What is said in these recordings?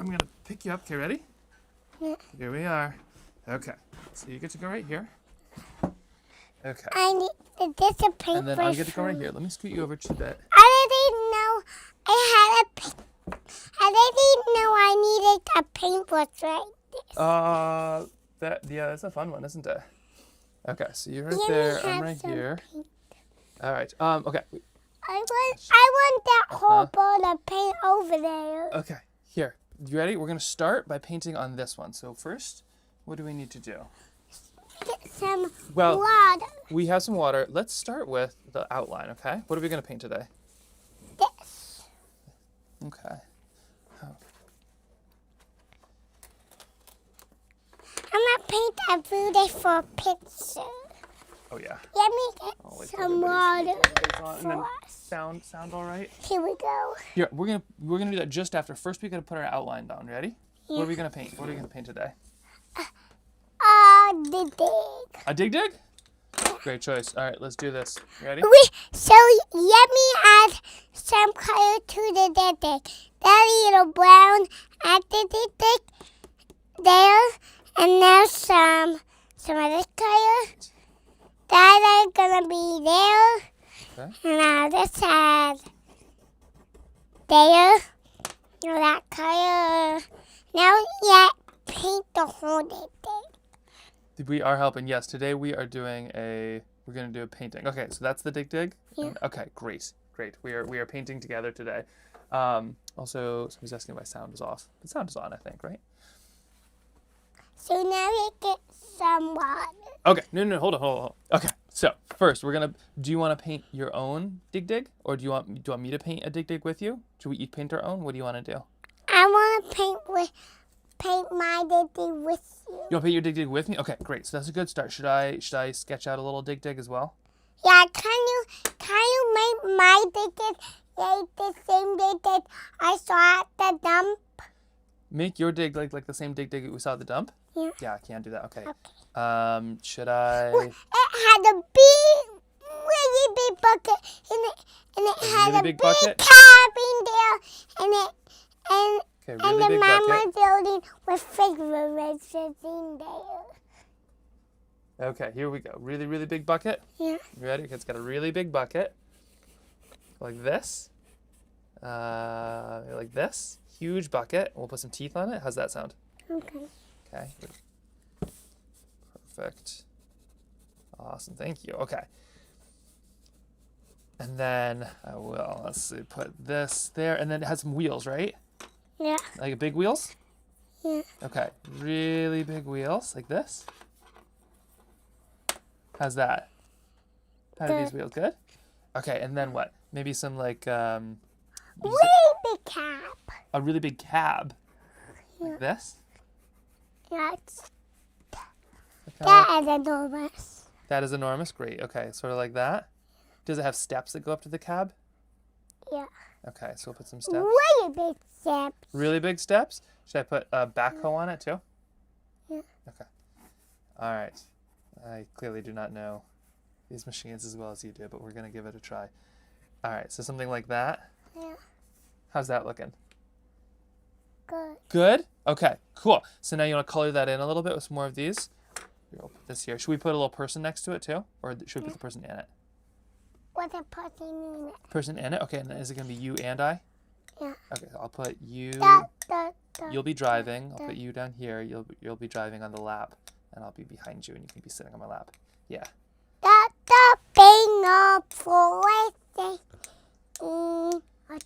I'm going to pick you up. Okay, ready? Yeah. Here we are. Okay. So you get to go right here. Okay. I need this a paintbrush. And then I get to go right here. Let me scoot you over to that. I didn't know I needed a paintbrush like this. That's a fun one, isn't it? Okay, so you're right there. I'm right here. Paint. All right. Okay. I want that whole bowl of paint over there. Okay. Here. You ready? We're gonna start by painting on this one. So first, what do we need to do? Get some Well, water. we have some water. Let's start with the outline. Okay. What are we gonna paint today? This. Okay. Oh. I'm gonna paint a beautiful picture. Oh yeah. Let me get Wait for some everybody water to on. And then for us. sound all right? Here we go. Here, we're gonna do that just after. First, we gotta put our outline down. Ready? Yeah. What are we gonna paint? What are we gonna paint today? The dig. A dig? Great choice. All right, let's do this. Ready? So let me add some color to the dig. That little brown at the dig there, and now some other color that are gonna be there. Okay. And I'll just add there. That color. Now paint the whole dig. We are helping. Yes, today we're gonna do a painting. Okay, so that's the dig. Yeah. Okay, great. We are painting together today. Also, somebody's asking if my sound is off. The sound is on, I think, right? So now we get some water. Okay, no, hold on. Okay, so first do you want to paint your own dig, or do you want me to paint a dig with you? Should we each paint our own? What do you want to do? I want to paint my dig with you. You want to paint your dig with me? Okay, great. So that's a good start. Should I sketch out a little dig as well? Yeah, can you make my dig like the same dig I saw at the dump? Make your dig like the same dig we saw at the dump? Yeah. Yeah, I can't do that. Okay. Should It I? had a big, really big bucket, and it had really a big big bucket? cabin there, and Okay, and really the big mama bucket. building with refrigerators in there. Okay, here we go. Really big bucket. Yeah. You ready? Okay, it's got a really big bucket. Like this. Like this. Huge bucket. We'll put some teeth on it. How's that sound? Okay. Okay. Perfect. Awesome. Thank you. Okay. And then I will, let's see, put this there. And then it has some wheels, right? Yeah. Like big wheels? Yeah. Okay. Really big wheels, like this. How's that? How are these wheels? Good? Okay, and then what? Maybe some like, Really big cap. a really big cab. Like this? Yeah. Like That is enormous. that is enormous. Great. Okay, sort of like that. Does it have steps that go up to the cab? Yeah. Okay, so we'll put some steps. Really big steps. Really big steps? Should I put a backhoe on it too? Yeah. Okay. All right. I clearly do not know these machines as well as you do, but we're going to give it a try. All right, so something like that. Yeah. How's that looking? Good. Good? Okay, cool. So now you want to color that in a little bit with some more of these. Here, I'll put this here. Should we put a little person next to it too? Or should we put the person in it? What a person in it. Person in it? Okay, and then is it going to be you and I? Yeah. Okay, I'll put you. Da. You'll be driving. I'll put you down here. You'll be driving on the lap, and I'll be behind you, and you can be sitting on my lap. Yeah. Da bing up for Wednesday. 1,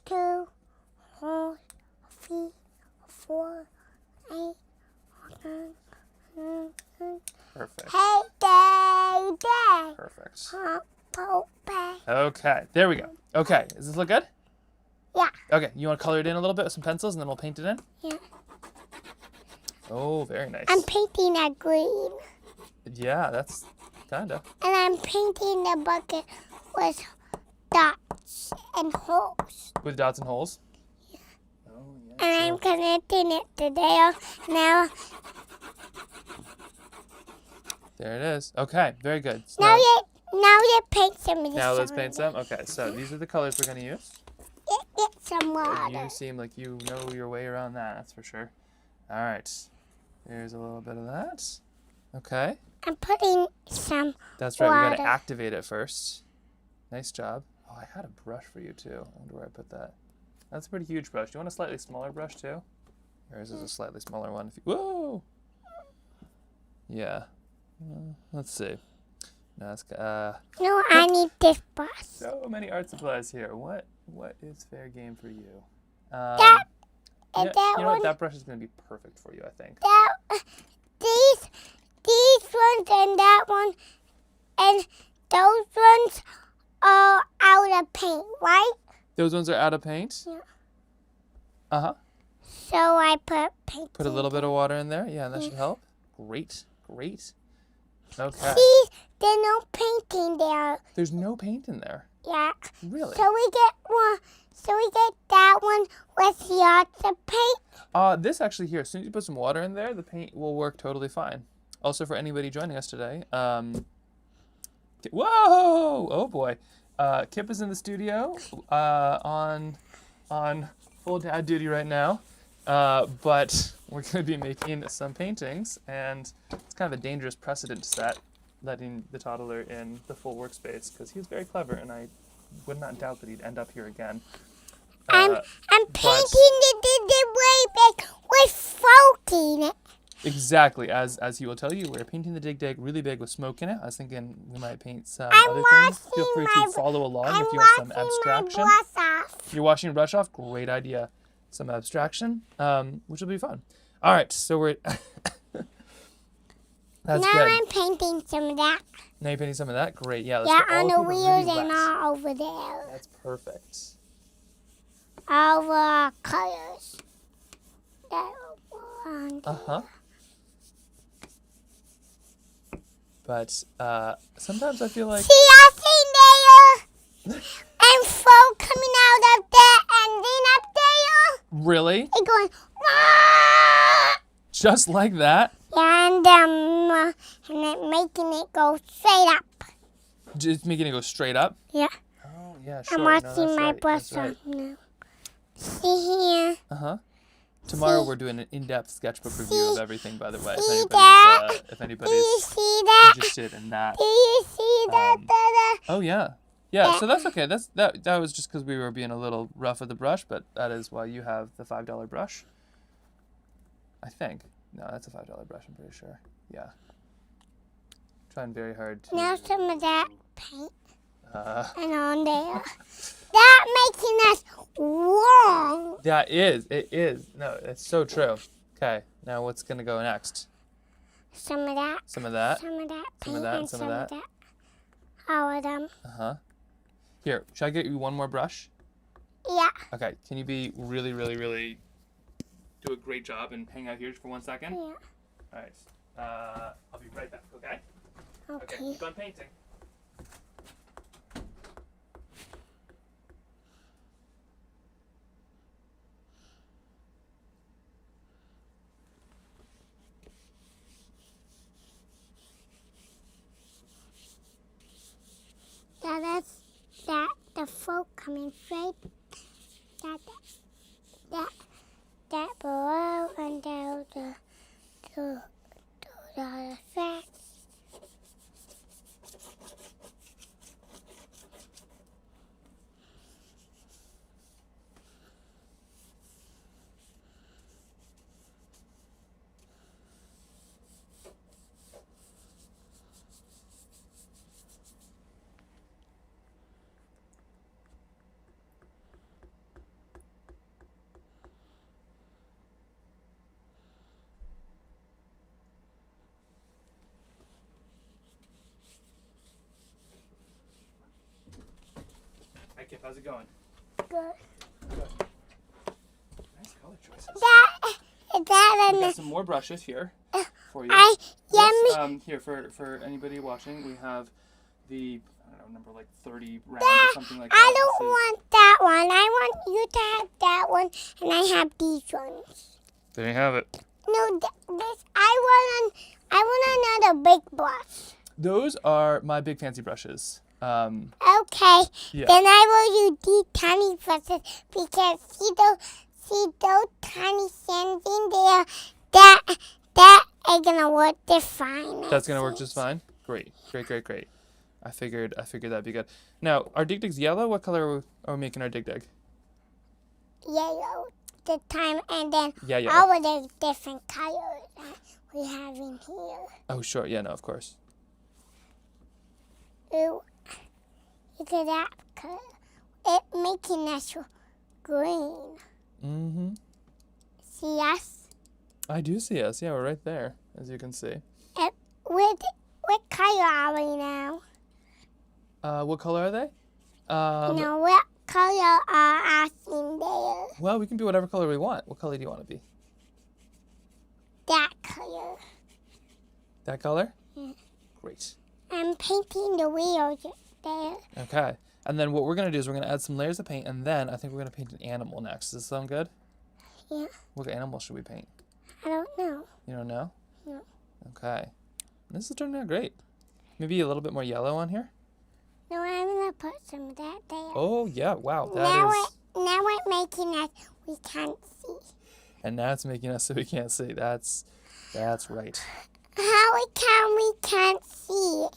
2, 3, 4, 8, 9. Perfect. Hey, day. Perfect. Bye. Okay, there we go. Okay, does this look good? Yeah. Okay, you want to color it in a little bit with some pencils, and then we'll paint it in? Yeah. Oh, very nice. I'm painting a green. Yeah, that's kinda. And I'm painting the bucket with dots and holes. With dots and holes? Yeah. Oh, yeah. And I'm connecting it to there. Now There it is. Okay, very good. So you paint some of the now let's paint some. Okay, so these are the colors we're going to use. get some water. You seem like you know your way around that, that's for sure. All right. There's a little bit of that. Okay. I'm putting some That's right. We got to water. activate it first. Nice job. Oh, I had a brush for you, too. I wonder where I put that. That's a pretty huge brush. Do you want a slightly smaller brush, too? Or is this a slightly smaller one? Whoa! Yeah. Let's see. No, that's, No, I need this brush. so many art supplies here. What is fair game for you? That you that know one. what? That brush is going to be perfect for you, I think. These ones and that one and those ones are out of paint, right? Those ones are out of paint? Yeah. Uh-huh. So I put paint. Put a little bit of water in there. Yeah, that should help. Great. Great. Okay. See, there's no painting there. There's no paint in there. Yeah. Really? So we get one. So we get that one with lots of paint. This actually here, as soon as you put some water in there, the paint will work totally fine. Also for anybody joining us today, whoa! Oh boy. Kip is in the studio on full dad duty right now. But we're going to be making some paintings, and it's kind of a dangerous precedent to set, letting the toddler in the full workspace, because he's very clever, and I would not doubt that he'd end up here again. I'm painting the way back with floating. Exactly, as he will tell you, we're painting the dig really big with smoke in it. I was thinking we might paint some other things. Feel free to follow along if you have some abstraction. My brush off. You're washing your brush off? Great idea. Some abstraction, which will be fun. All right, so we're... That's now good. I'm painting some of that. Now you're painting some of that? Great, yeah. Let's Yeah, get all on the paper really wheels and wet. all over there. That's perfect. All the colors. That one. Uh-huh. But sometimes I feel like... See, I see there. And smoke coming out of there and then up there. Really? It's going, "Wah!" Just like that? Yeah, and then making it go straight up. Just making it go straight up? Yeah. Oh, yeah, sure. I'm No, watching that's my right. brush That's right. on now. See here. Uh-huh. Tomorrow See- we're doing an in-depth sketchbook review of See- everything, by the way, see if that? Do anybody's you see that? interested in that. Do you see that? Oh, yeah. Yeah, so that's okay. That was just because we were being a little rough with the brush, but that is why you have the $5 brush. I think. No, that's a $5 brush, I'm pretty sure. Yeah. Trying very hard to... Now some of that paint and on there. Uh, That making us wrong. That is. It is. No, it's so true. Okay, now what's going to go next? Some of that. Some of that? Some of that paint Some of that, and some of that. All of them. Uh-huh. Here, should I get you one more brush? Yeah. Okay, can you be really, really, really... do a great job and hang out here for 1 second? Yeah. All right. I'll be right back, okay? Okay, Okay. keep on painting. That's the folk coming straight. That below and down to the tracks. Hi, Kip, how's it going? Good. Nice color choices. That We and got some more brushes here for you. yummy. Here, for anybody watching, we have the, I don't know, number like 30 round or something like that. I don't This is- want that one. I want you to have that one, and I have these ones. There you have it. No, this I want another big brush. Those are my big fancy brushes. Okay. Yeah. Then I will use these tiny brushes because see those tiny sands in there. That is gonna work just fine. That's gonna work just fine. Great. I figured that'd be good. Now, our Dig Dig's yellow. What color are we making our Dig Dig? Yellow this time, and then Yeah. all of the different colors that we have in here. Oh, sure. Yeah, no, of course. Ooh, look at that color. It making us green. Mm-hmm. See us? I do see us. Yeah, we're right there, as you can see. What color are we now? What color are they? What color are us in there? Well, we can be whatever color we want. What color do you want to be? That color. That color? Yeah. Great. I'm painting the wheels there. Okay. And then what we're going to do is we're going to add some layers of paint, and then I think we're going to paint an animal next. Does this sound good? Yeah. What animal should we paint? I don't know. You don't know? No. Okay. This is turning out great. Maybe a little bit more yellow on here? No, I'm going to put some of that there. Oh, yeah. Wow. Now it's making us we can't see. And now it's making us so we can't see. That's right. How come we can't see?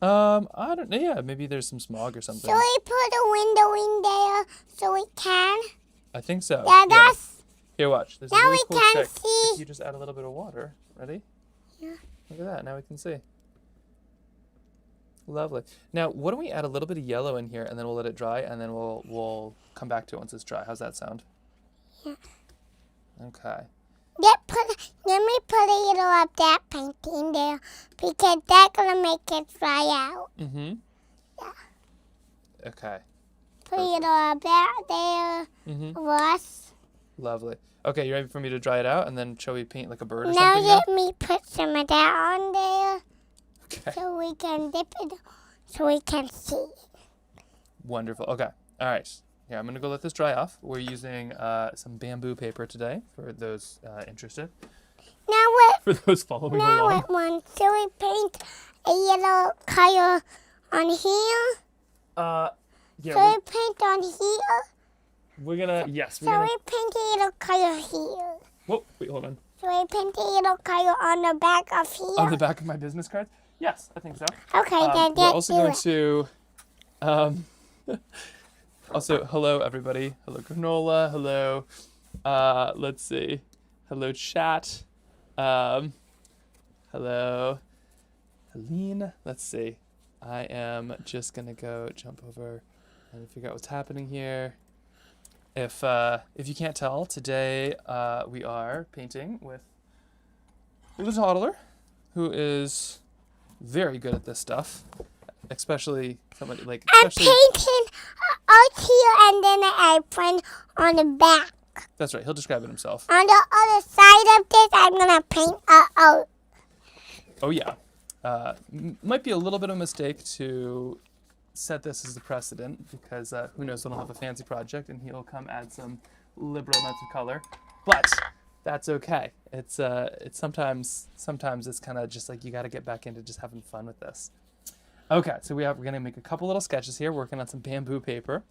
I don't know. Yeah, maybe there's some smog or something. So we put a window in there so we can? I think so. Yeah, that's... Here, watch. There's a Now really we cool can trick. see. If you just add a little bit of water. Ready? Yeah. Look at that. Now we can see. Lovely. Now, why don't we add a little bit of yellow in here, and then we'll let it dry, and then we'll come back to it once it's dry. How's that sound? Yeah. Okay. Let me put a little of that paint in there because that's going to make it dry out. Mm-hmm. Yeah. Okay. Put a little of that there. Mm-hmm. Us. Lovely. Okay, you ready for me to dry it out, and then shall we paint like a bird or Now something? let me put some of that on there Okay. so we can dip it so we can see. Wonderful. Okay. All right. Here, I'm going to go let this dry off. We're using some bamboo paper today for those interested. Now what? For those following Now along. what one? So we paint a yellow color on here. Yeah. So we paint on here. We're gonna, yes. So we paint a little color here. Whoa, wait, hold on. So we paint a little color on the back of here. On the back of my business cards? Yes, I think so. Okay, then we're let's also do going it. to, also, hello everybody. Hello granola. Hello, let's see. Hello chat. Hello, Helene. Let's see. I am just gonna go jump over and figure out what's happening here. If you can't tell, today we are painting with the Toddler, who is very good at this stuff, especially somebody like. I'm painting out here and then I print on the back. That's right. He'll describe it himself. On the other side of this, I'm gonna paint out. Oh yeah. Might be a little bit of a mistake to set this as the precedent because who knows, we'll have a fancy project and he'll come add some liberal amounts of color, but that's okay. It's sometimes it's kind of just like you got to get back into just having fun with this. Okay, so we're gonna make a couple little sketches here, working on some bamboo paper,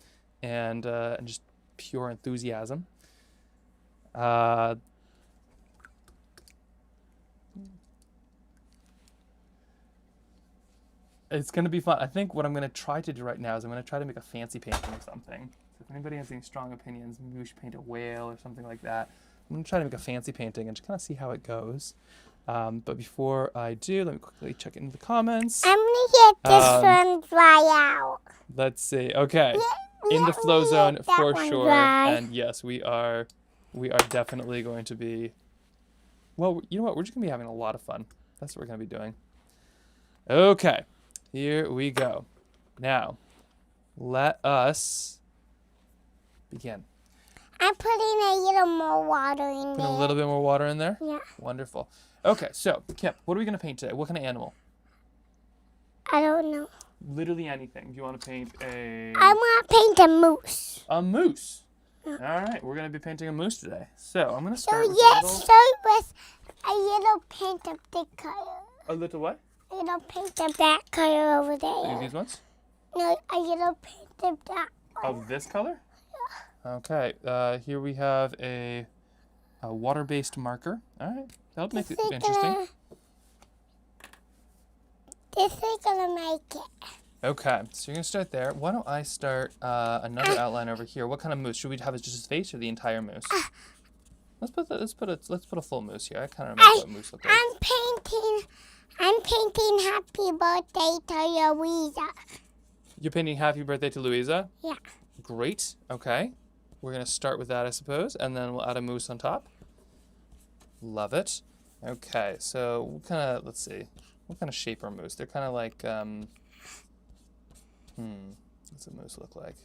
and just pure enthusiasm. It's going to be fun. I think what I'm going to try to do right now is I'm going to try to make a fancy painting of something. So if anybody has any strong opinions, maybe we should paint a whale or something like that. I'm going to try to make a fancy painting and just kind of see how it goes. But before I do, let me quickly check into the comments. I'm gonna get this one dry out. Let's see. Okay. In the flow zone for sure. Dry. And yes, we are definitely going to be, well, you know what? We're just going to be having a lot of fun. That's what we're going to be doing. Okay. Here we go. Now, let us begin. I'm putting a little more water in Put there. a little bit more water in there? Yeah. Wonderful. Okay, so, Kip, what are we going to paint today? What kind of animal? I don't know. Literally anything. Do you want to paint a... I want to paint a moose. A moose. Yeah. All right, we're going to be painting a moose today. So, I'm going to So start with start with a little paint of the color. a little what? A little paint of that color over Any of there. these ones? No, a little painted that one. Oh, this color? Yeah. Okay. Here we have a water-based marker. All right. That'll make it interesting. This is gonna make it. Okay. So you're gonna start there. Why don't I start another outline over here? What kind of moose? Should we have it just his face or the entire moose? Let's put a full moose here. I kind of remember what moose looked like. I'm painting Happy Birthday to Louisa. You're painting Happy Birthday to Louisa? Yeah. Great. Okay. We're going to start with that, I suppose, and then we'll add a moose on top. Love it. Okay, so what kind of, let's see. What kind of shape are moose? They're kind of like, what's a moose look like?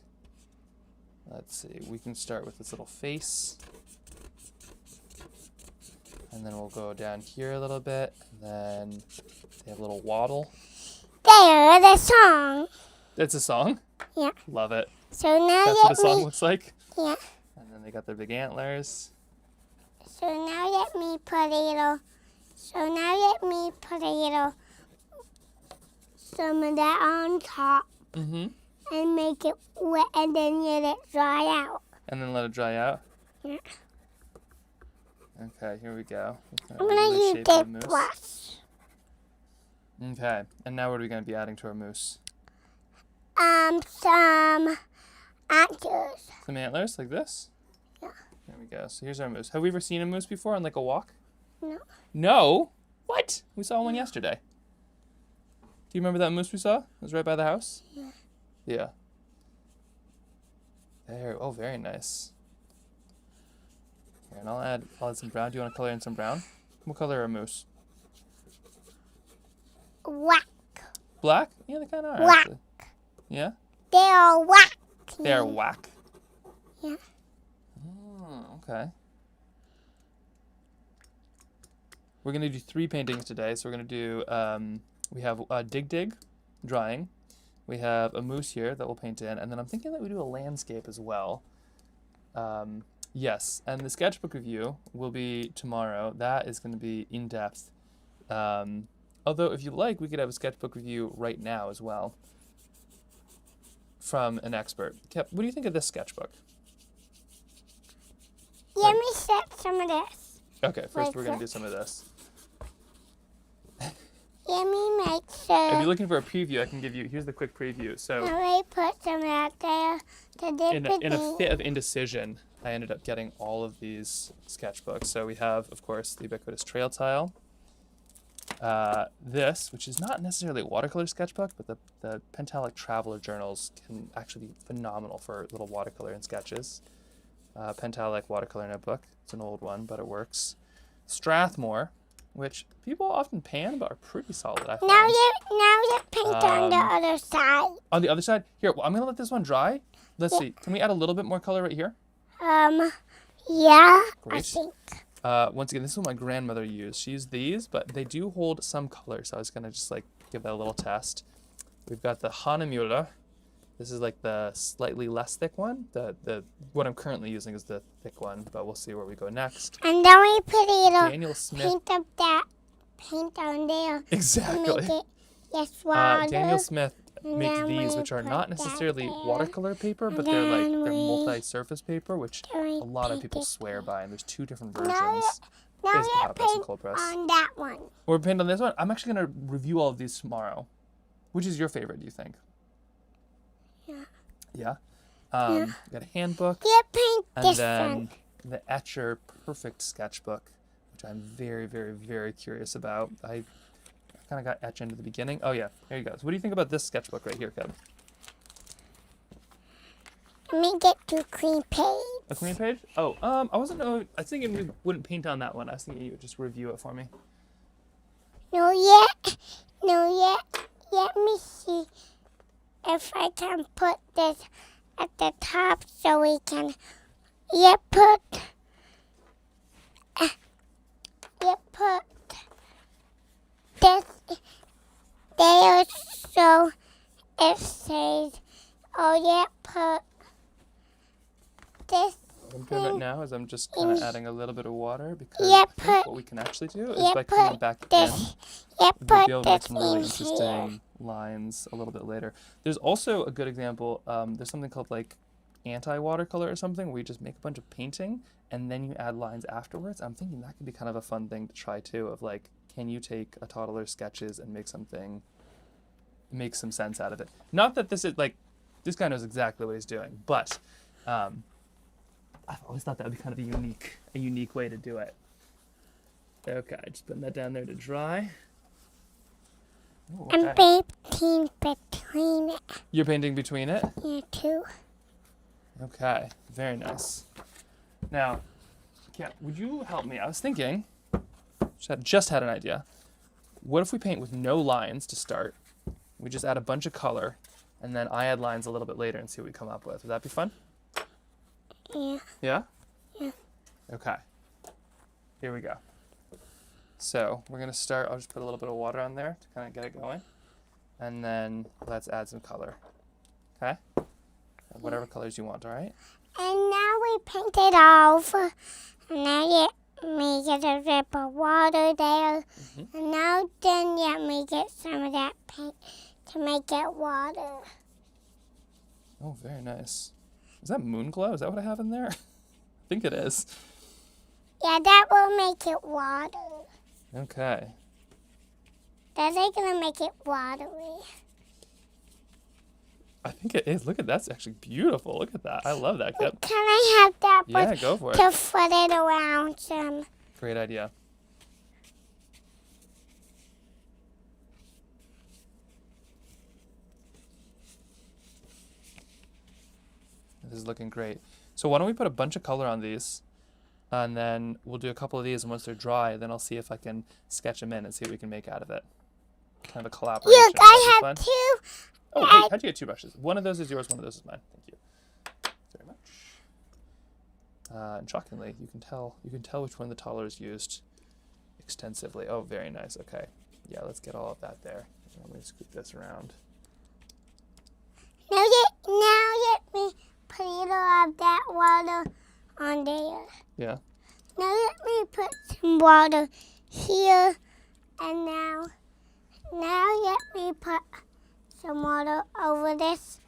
Let's see. We can start with this little face. And then we'll go down here a little bit. And then they have a little waddle. There, the song. It's a song? Yeah. Love it. So now That's what a song looks like? Yeah. And then they got their big antlers. So now let me put a little, some of that on top. Mm-hmm. And make it wet and then let it dry out. And then let it dry out? Yeah. Okay, here we go. I'm going to use this brush. Okay, and now what are we going to be adding to our moose? Some antlers. Some antlers, like this? Yeah. There we go. So here's our moose. Have we ever seen a moose before on like a walk? No. No? What? We saw one yesterday. Do you remember that moose we saw? It was right by the house? Yeah. Yeah. There. Oh, very nice. Here, and I'll add some brown. Do you want to color in some brown? What color are moose? Whack. Black? Yeah, they kind of are. Whack. Actually. Yeah? They are whack. They are whack. Yeah. Oh, okay. We're going to do 3 paintings today. So we're going to do, we have Dig, drawing. We have a moose here that we'll paint in. And then I'm thinking that we do a landscape as well. Yes, and the sketchbook review will be tomorrow. That is going to be in-depth. Although, if you like, we could have a sketchbook review right now as well from an expert. Kep, what do you think of this sketchbook? Let me set some of this. Okay, first we're going to do some of this. Let me make sure. If you're looking for a preview, I can give you, here's the quick preview. So, Let me put some out there to dip in a fit of indecision, I ended up getting all of these sketchbooks. So we have, of course, the ubiquitous Trail Tile. This, which is not necessarily a watercolor sketchbook, but the Pentalic Traveler journals can actually be phenomenal for little watercolor and sketches. Pentalic watercolor notebook. It's an old one, but it works. Strathmore, which people often pan, but are pretty solid, I find. Now you paint on the other side. On the other side? Here, well, I'm going to let this one dry. Let's see. Can we add a little bit more color right here? Yeah, Great. I think. Once again, this is what my grandmother used. She used these, but they do hold some color, so I was going to just like give that a little test. We've got the Hahnemühle. This is like the slightly less thick one. The what I'm currently using is the thick one, but we'll see where we go next. And then we put a little Daniel Smith. paint of that paint on there. Exactly. To make it yes, water. Daniel Smith And makes then these, we which are put not that necessarily there. watercolor paper, but And they're like then they're we- multi-surface paper, which a we lot of paint people it. swear by, and there's 2 different versions. Now Basically you hot press and paint cold press. on that one. We're painting on this one. I'm actually going to review all of these tomorrow. Which is your favorite, do you think? Yeah. Yeah? We got a handbook. You paint And this then one. the Etcher Perfect Sketchbook, which I'm very, very, very curious about. I kind of got Etch into the beginning. Oh, yeah. There you go. So what do you think about this sketchbook right here, Kev? Let me get to clean page. A clean page? Oh, I wasn't. I was thinking we wouldn't paint on that one. I was thinking you would just review it for me. No yet. Let me see if I can put this at the top so we can. Put this there so it says. Oh yeah, put this. I'm doing it now is I'm just kind of adding a little bit of water because Yeah, I think what we can actually do is yeah, by coming put back in, this. Yeah, we'll put be able to make this some really in here. interesting lines a little bit later. There's also a good example. There's something called like anti-watercolor or something where you just make a bunch of painting and then you add lines afterwards. I'm thinking that could be kind of a fun thing to try too, of like, can you take a Toddler sketches and make something, make some sense out of it? Not that this is like, this guy knows exactly what he's doing, but I've always thought that would be kind of a unique way to do it. Okay, just putting that down there to dry. Ooh, I'm okay. painting between it. You're painting between it? Yeah, too. Okay, very nice. Now, yeah, would you help me? I was thinking, just had an idea. What if we paint with no lines to start? We just add a bunch of color, and then I add lines a little bit later and see what we come up with. Would that be fun? Yeah. Yeah? Yeah. Okay. Here we go. So we're going to start, I'll just put a little bit of water on there to kind of get it going. And then let's add some color. Okay? Whatever colors you want, all right? And now we paint it over. And now you get a drip of water there. Mm-hmm. And now then you may get some of that paint to make it water. Oh, very nice. Is that moon glow? Is that what I have in there? I think it is. Yeah, that will make it water. Okay. That's like gonna make it watery. I think it is. Look at that's actually beautiful. Look at that. I love that, Kip. Can I have that Yeah, go for it. to put it around some? Great idea. This is looking great. So why don't we put a bunch of color on these, and then we'll do a couple of these, and once they're dry, then I'll see if I can sketch them in and see what we can make out of it. Kind of a collaboration. Look, I That'd have be fun. two. Oh, wait, how'd you get two brushes? One of those is yours, one of those is mine. Thank you very much. And shockingly, you can tell which one the Toddler is used extensively. Oh, very nice. Okay. Yeah, let's get all of that there. Let me scoop this around. Now let me put a little of that water on there. Yeah. Now let me put some water here, and now let me put some water over this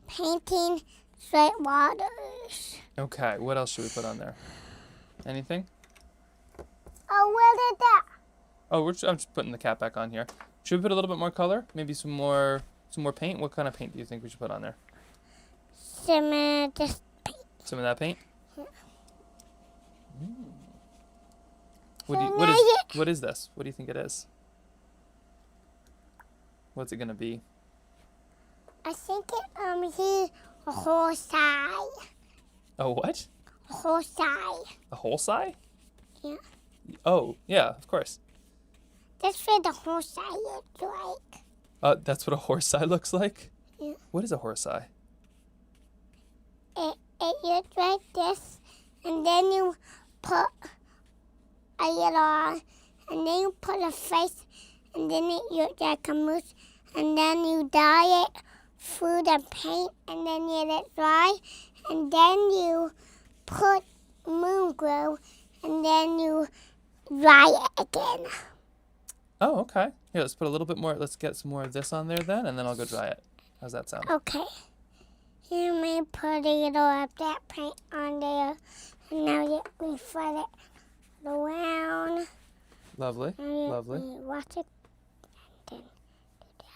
painting straight waters. Okay, what else should we put on there? Anything? Oh, where did that? Oh, I'm just putting the cap back on here. Should we put a little bit more color? Maybe some more paint? What kind of paint do you think we should put on there? Some of this paint. Some of that paint? Yeah. What is this? What do you think it is? What's it gonna be? I think he's a horse eye. Oh, what? A horse eye. A horse eye? Yeah. Oh, yeah, of course. That's what the horse eye looks like. That's what a horse eye looks like? Yeah. What is a horse eye? It looks like this, and then you put a little, and then you put a face, and then it looks like a moose, and then you dye it through the paint, and then you let it dry, and then you put moon glow, and then you dry it again. Oh, okay. Here, let's put a little bit more. Let's get some more of this on there then, and then I'll go dry it. How's that sound? Okay. You may put a little of that paint on there, and now let me flip it around. Lovely, And lovely. let me watch it.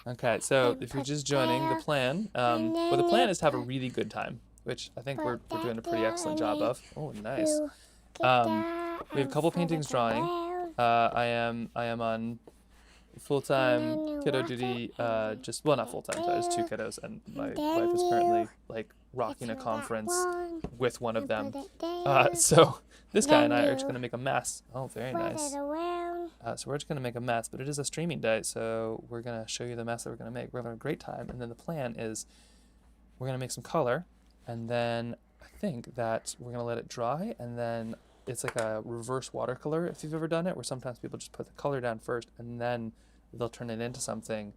Okay, so And if you're put just joining the there, plan, and well, the then plan you is to have a put- really good time, which I think we're put doing a that pretty there, excellent and job then of. Oh, nice. You get Um, that We have a and couple flip paintings it drawing. around. I am on full-time And then you kiddo watch duty. it, and then Just well, not full-time. So I have two there, kiddos, and my and then wife is you currently like rocking get a to that conference one, with one of and them. put it there, So this guy and then I are just you gonna make a mess. Oh, very flip nice. it around. So we're just gonna make a mess, but it is a streaming day, so we're gonna show you the mess that we're gonna make. We're having a great time, and then the plan is we're gonna make some color, and then I think that we're gonna let it dry, and then it's like a reverse watercolor, if you've ever done it, where sometimes people just put the color down first, and then they'll turn it into something,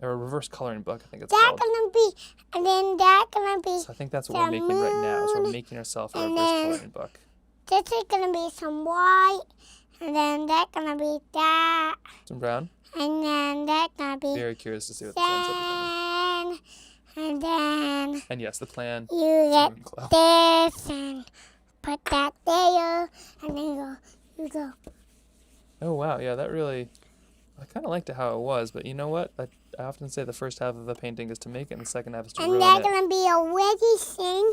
or a reverse coloring book, I think it's That called. gonna be, and then that gonna be So I think that's what we're making right now, is we're moon, making ourselves a and reverse then- coloring book. this is gonna be some white, and then that's gonna be that, Some brown. and then that's gonna be Very curious to see what this ends up becoming. and then And yes, the plan. you get Moonglow. this and put that there, and then you go. Oh wow, yeah, that really. I kind of liked it how it was, but you know what? I often say the first half of a painting is to make it, and the second half is to And ruin there's it. gonna be a wiggy thing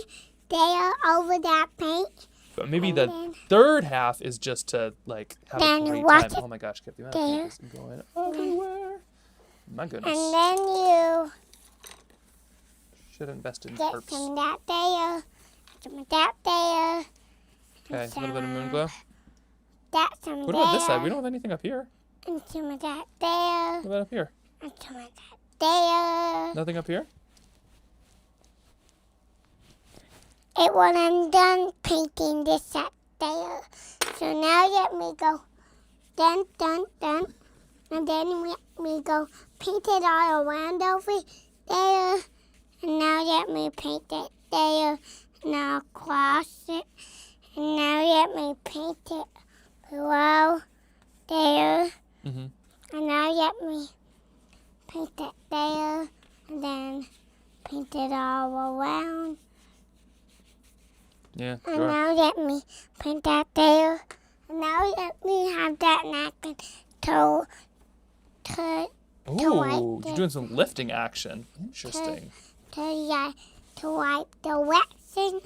there over that paint. But maybe and the then- third half is just to like have Then a great watch time. it Oh my gosh, Kip, the amount there. of paint is going everywhere. My goodness. And then you Should invest in get perps. some of that there, some of that there, Okay, a little bit of moon glow. that some What there, about this side? We don't have anything up here. and some of that there, What about up here? and some of that there. Nothing up here? When I'm done painting this up there. So now let me go dun, dun, dun. And then we go paint it all around over there. And now let me paint it there. And now cross it. And now let me paint it below there. Mm-hmm. And now let me paint it there. And then paint it all around. Yeah, And sure. now let me paint that there. And now let me have that napkin to Ooh, wipe you're it. doing some lifting action. Interesting. to wipe the wet thing.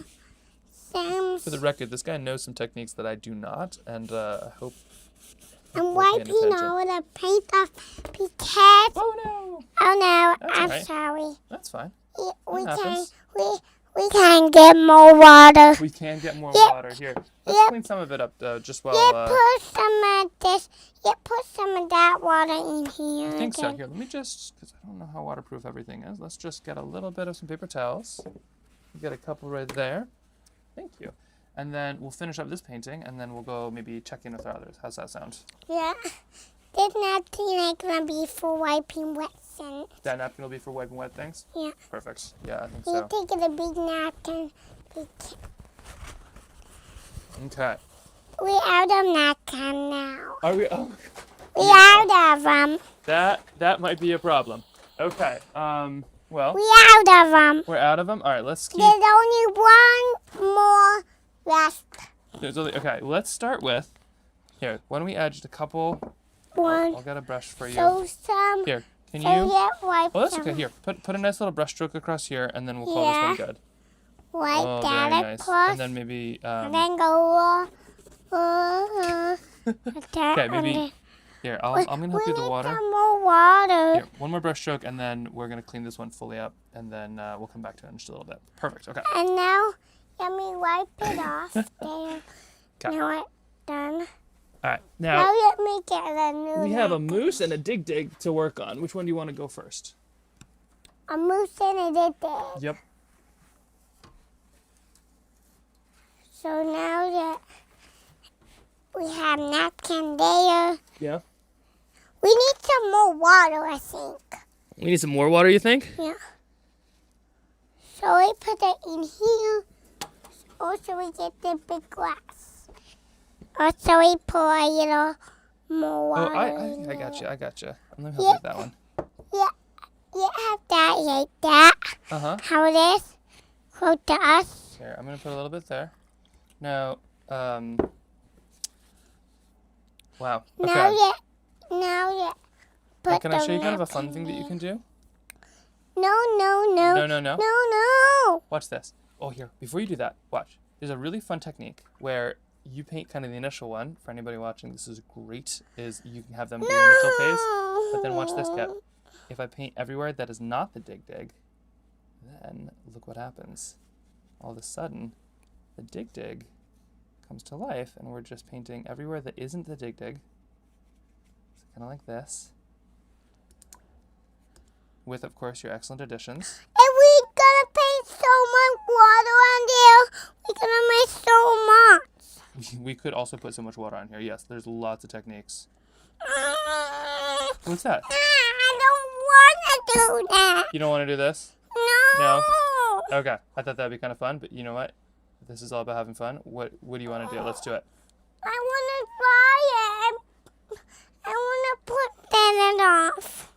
For the record, this guy knows some techniques that I do not, and I hope. I'm we're paying wiping attention. all the paint off because Oh no! oh no, That's I'm alright. sorry. That's fine. We That can happens. we can get more water. We can get more Yep. water here. Let's Yep. clean some of it up just while. You put some of this. You put some of that water in here. I think so. again. Here, let me just, because I don't know how waterproof everything is. Let's just get a little bit of some paper towels. We get a couple right there. Thank you. And then we'll finish up this painting, and then we'll go maybe check in with our others. How's that sound? Yeah. This napkin is gonna be for wiping wet things. That napkin will be for wiping wet things? Yeah. Perfect. Yeah, I think You so. take it a big napkin. Okay. We out of napkin now. Are we? Oh, We out of them. that might be a problem. Okay. Well, We out of them. we're out of them. All right. Let's keep. There's only one more left. Okay. Let's start with. Here. Why don't we add just a couple? One. I'll get a brush for you. So some. Here. Can So you? yeah, wipe Well, that's some. okay. Here, put a nice little brush stroke across here, and then we'll call this one Yeah. good. Wipe Oh, that very nice. across. And then maybe. And then go. Okay, maybe. Here, I'm gonna help you with the We water. need some more water. Here, one more brush stroke, and then we're gonna clean this one fully up, and then we'll come back to it in just a little bit. Perfect. Okay. And now, let me wipe it off there. Okay. Now it's done. All right. Now Now let me get a new we have a napkin. moose and a dig to work on. Which one do you want to go first? A moose and a dig. Yep. So now that we have napkin there, Yeah. we need some more water, I think. We need some more water, you think? Yeah. So we put it in here. Also, we get the big glass. Also, we pour a little more Oh, water I in got you. there. I got you. Let me help you with that one. Yeah, you have that like that. Uh huh. How it is? Close to us. Here, I'm gonna put a little bit there. Now, wow. Okay. Now that. Now, can I show you kind of a fun thing that you can do? No. No. Watch this. Oh, here. Before you do that, watch. There's a really fun technique where you paint kind of the initial one. For anybody watching, this is great. Is you can have them do the initial phase, but then watch this, Kep. If I paint everywhere that is not the dig, then look what happens. All of a sudden, the dig comes to life, and we're just painting everywhere that isn't the dig. So kind of like this. With, of course, your excellent additions. And we gonna paint so much water on there. We gonna make so much. We could also put so much water on here. Yes, there's lots of techniques. What's that? I don't wanna do that. You don't want to do this? No. Okay. I thought that'd be kind of fun, but you know what? This is all about having fun. What do you want to do? Let's do it. I want to dry it. I want to put that off.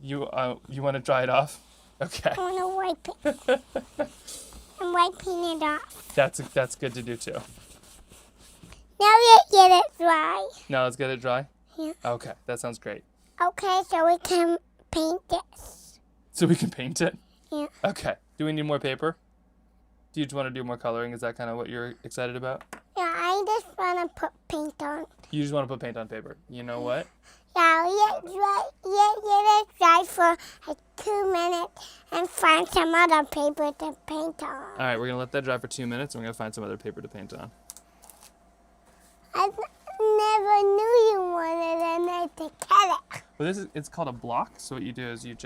You want to dry it off? Okay. I want to wipe it. I'm wiping it off. That's good to do too. Now let's get it dry. Now let's get it dry? Yeah. Okay, that sounds great. Okay, so we can paint this. So we can paint it? Yeah. Okay. Do we need more paper? Do you just want to do more coloring? Is that kind of what you're excited about? Yeah, I just want to put paint on. You just want to put paint on paper. You know what? Yeah, let it dry for like 2 minutes and find some other paper to paint on. All right, we're going to let that dry for 2 minutes, and we're going to find some other paper to paint on. I never knew you wanted a nice to cut it. Well, it's called a block. So what you do is you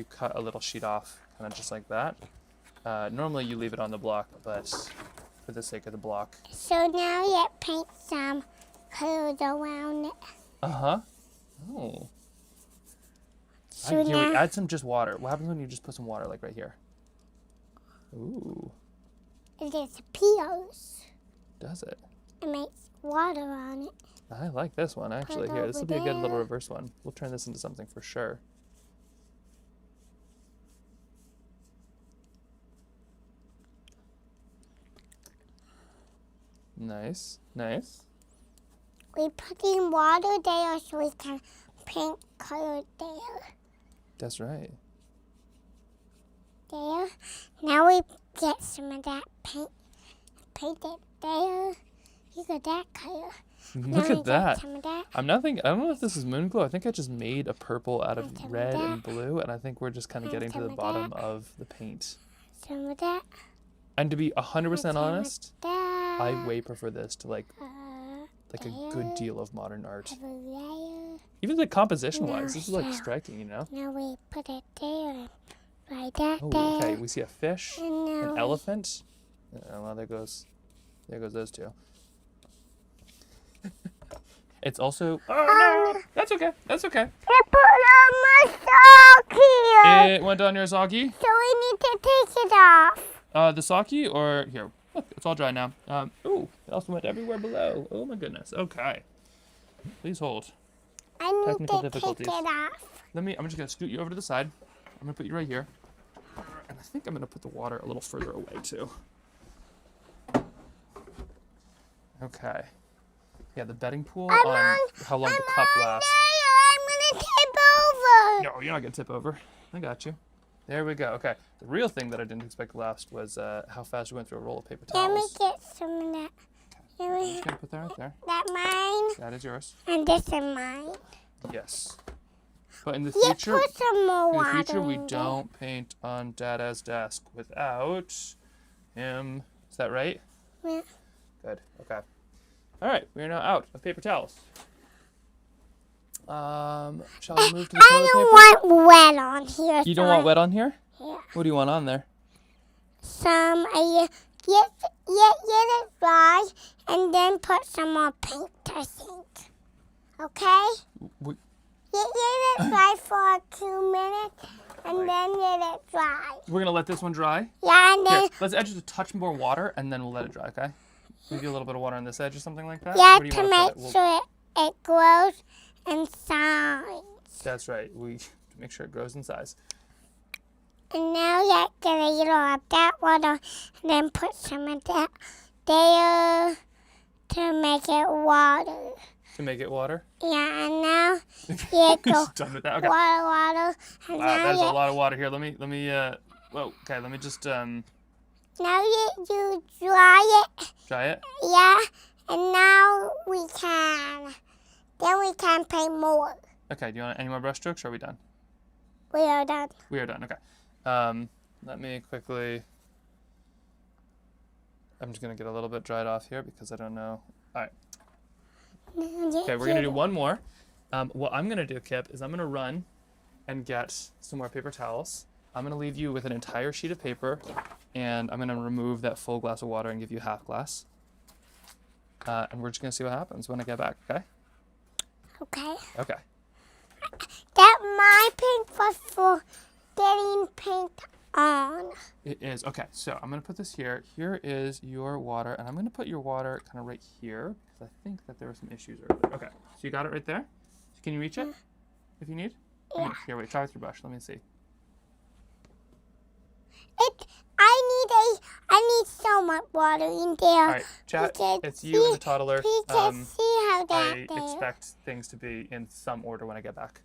cut a little sheet off, kind of just like that. Normally you leave it on the block, but for the sake of the block. So now let's paint some colors around it. Uh-huh. Oh. So Here, now, we add some just water. What happens when you just put some water, like right here? Ooh. it just peels. Does it? It makes water on it. I like this one, actually. Put Here, this will over be a good little there. reverse one. We'll turn this into something for sure. Nice, nice. We put in water there so we can paint color there. That's right. There. Now we get some of that paint. Paint it there. You got that color. Look Now we at get that. some of that. I don't know if this is moon glow. I think I just made a purple out of And some of red that. and blue, and I think we're just kind of And getting to some the of bottom that. of the paint. Some of that. And to be 100% Some of honest, that. I way prefer this to like a good there. deal of modern art. Have a layer. Even like composition-wise, No, this is like yeah. striking, you know? Now we put it there and like that Oh, there. okay. We see a fish, And now an elephant. Well, there goes those two. It's also. Oh no! That's okay. That's okay. I put on my sock here. It went on your sake. So we need to take it off. The sake, or here. Look, it's all dry now. Ooh, it also went everywhere below. Oh my goodness. Okay. Please hold. I need Technical to difficulties. take it off. I'm just gonna scoot you over to the side. I'm gonna put you right here. And I think I'm gonna put the water a little further away too. Okay. Yeah, the bedding pool I'm on on- how long I'm the cup on lasts. there. I'm gonna tip over. No, you're not gonna tip over. I got you. There we go. Okay. The real thing that I didn't expect to last was how fast we went through a roll of paper Let me towels. get some of that. Let I'm me just gonna put that right there. that mine That is yours. and this is mine. Yes. But in the You future, put some more in water the future, we in there. don't paint on Dada's desk without him. Is that right? Yeah. Good. Okay. All right. We are now out of paper towels. Shall we move to the I toilet don't paper? want wet on here. You don't want wet on here? Yeah. What do you want on there? Some get it dry and then put some more paint, I think. Okay? We, Get it dry for 2 minutes and then get it dry. we're gonna let this one dry. Yeah, and Here, then let's add just a touch more water, and then we'll let it dry. Okay? Maybe a little bit of water on this edge or something like that. yeah, Where do you to wanna make put it? sure it grows in size. That's right. We make sure it grows in size. And now let's get a little of that water and then put some of that there to make it water. To make it water. Yeah, and now you go Done with that. Okay. water, and Wow, now that is a you, lot of water here. Let me. Whoa. Okay. Let me just now you dry it. try it. Yeah, and now we can paint more. Okay. Do you want any more brush strokes? Or are we done? We are done. We are done. Okay. Let me quickly. I'm just gonna get a little bit dried off here because I don't know. All right. Okay, we're gonna do one more. What I'm gonna do, Kip, is I'm gonna run and get some more paper towels. I'm gonna leave you with an entire sheet of paper, and I'm gonna remove that full glass of water and give you half glass. And we're just gonna see what happens when I get back. Okay? Okay. Okay. That my paint was for getting paint on. It is. Okay, so I'm going to put this here. Here is your water, and I'm going to put your water kind of right here because I think that there were some issues earlier. Okay, so you got it right there? Can you reach it if you need? Yeah. Here, wait, try with your brush. Let me see. I need so much water in there. All right, chat, it's you and the toddler. We can see how that I there. expect things to be in some order when I get back.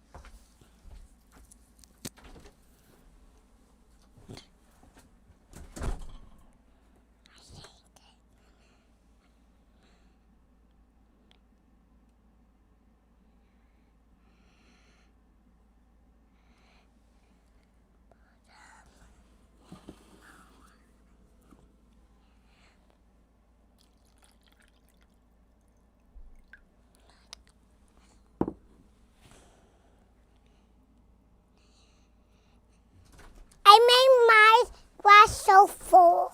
I made my glass so full.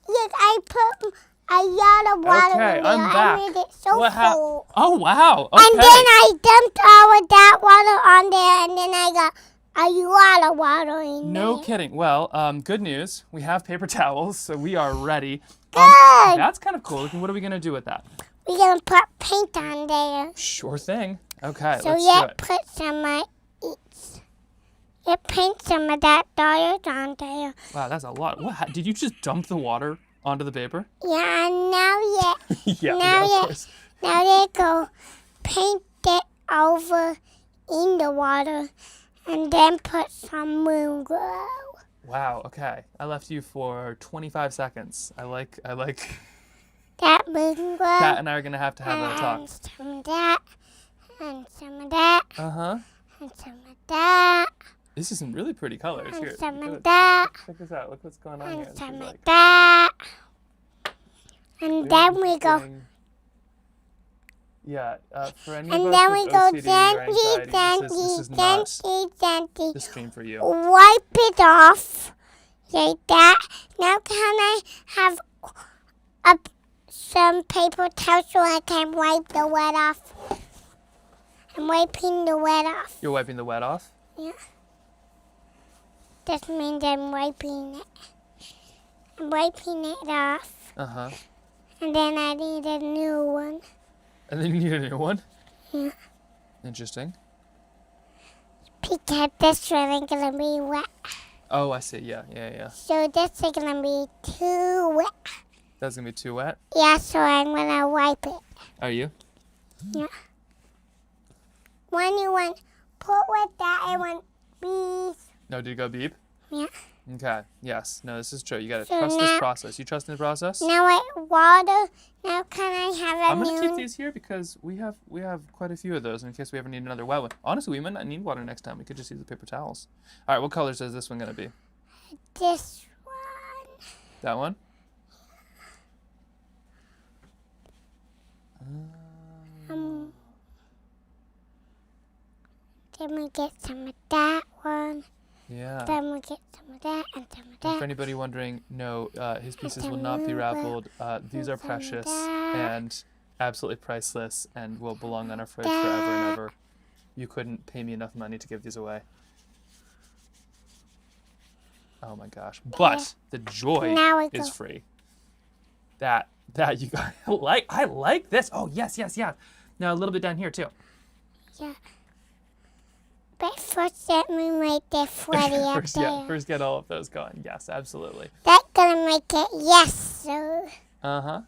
Yes, I put a lot of water Okay, in there. I'm back. I made it so full. Oh, wow. Okay. And then I dumped all of that water on there, and then I got a lot of water in there. No kidding. Well, good news. We have paper towels, so we are ready. Good. That's kind of cool. What are we going to do with that? We're going to put paint on there. Sure thing. Okay, So let's do yeah, it. put some of each. You paint some of that dollars on there. Wow, that's a lot. What? Did you just dump the water onto the paper? Yeah, and now Yeah, of course. now they go paint it over in the water and then put some moon glow. Wow, okay. I left you for 25 seconds. I like That moon glow. Kat and I are going to have a talk. And some of that. And some of that. Uh-huh. And some of that. This is some really pretty colors. And Here, some look of at that. this. Check this out. Look what's going on here. And This some is of like that. And really then we go. interesting. Yeah, for any And of then us we with go OCD or gently, anxiety, this is not gently. the stream for you. Wipe it off like that. Now can I have some paper towel so I can wipe the wet off? I'm wiping the wet off. You're wiping the wet off? Yeah. That means I'm wiping it. I'm wiping it off. Uh-huh. And then I need a new one. And then you need a new one? Yeah. Interesting. Because this one is going to be wet. Oh, I see. Yeah. So this is going to be too wet. That's going to be too wet? Yeah, so I'm going to wipe it. Are you? Yeah. When you want put with that, I want bees. No, did it go beep? Yeah. Okay. Yes. No, this is true. You got to So trust this now- process. You trust in the process? Now I water. Now can I have a I'm going to keep new? these here because we have quite a few of those in case we ever need another wet one. Honestly, we might not need water next time. We could just use the paper towels. All right, what colors is this one going to be? This one. That one? Then we get some of that one. Yeah. Then we get some of that and some of And that. for anybody wondering, no, his pieces will some not be blue, raffled. These are some precious that. and absolutely priceless and will belong on our fridge forever and ever. You couldn't pay me enough money to give these away. Oh my gosh. But the joy Now we is go. free. That you guys I like this. Oh, yes. Now a little bit down here too. Yeah. But first let me make this sweaty up there. First get all of those going. Yes, absolutely. That's gonna make it yes, sir. Uh-huh.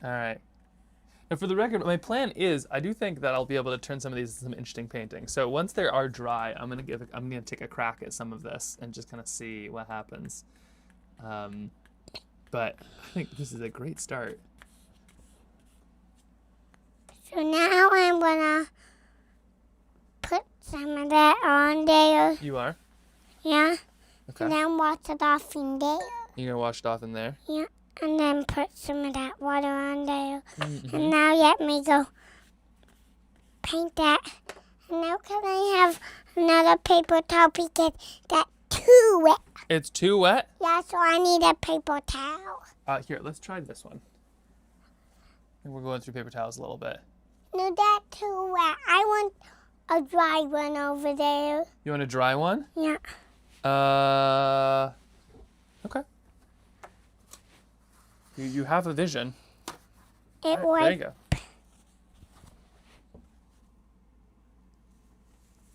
All right. Now, for the record, my plan is I do think that I'll be able to turn some of these into some interesting paintings. So once they are dry, I'm gonna take a crack at some of this and just kind of see what happens. But I think this is a great start. So now I'm gonna put some of that on there. You are? Yeah. Okay. And then wash it off in there. You're gonna wash it off in there? Yeah. And then put some of that water on there. Mm-hmm. And now let me go paint that. And now can I have another paper towel because that's too wet. It's too wet? Yeah, so I need a paper towel. Here, let's try this one. And we're going through paper towels a little bit. No, that's too wet. I want a dry one over there. You want a dry one? Yeah. Okay. You have a vision. It All right, there you was. go.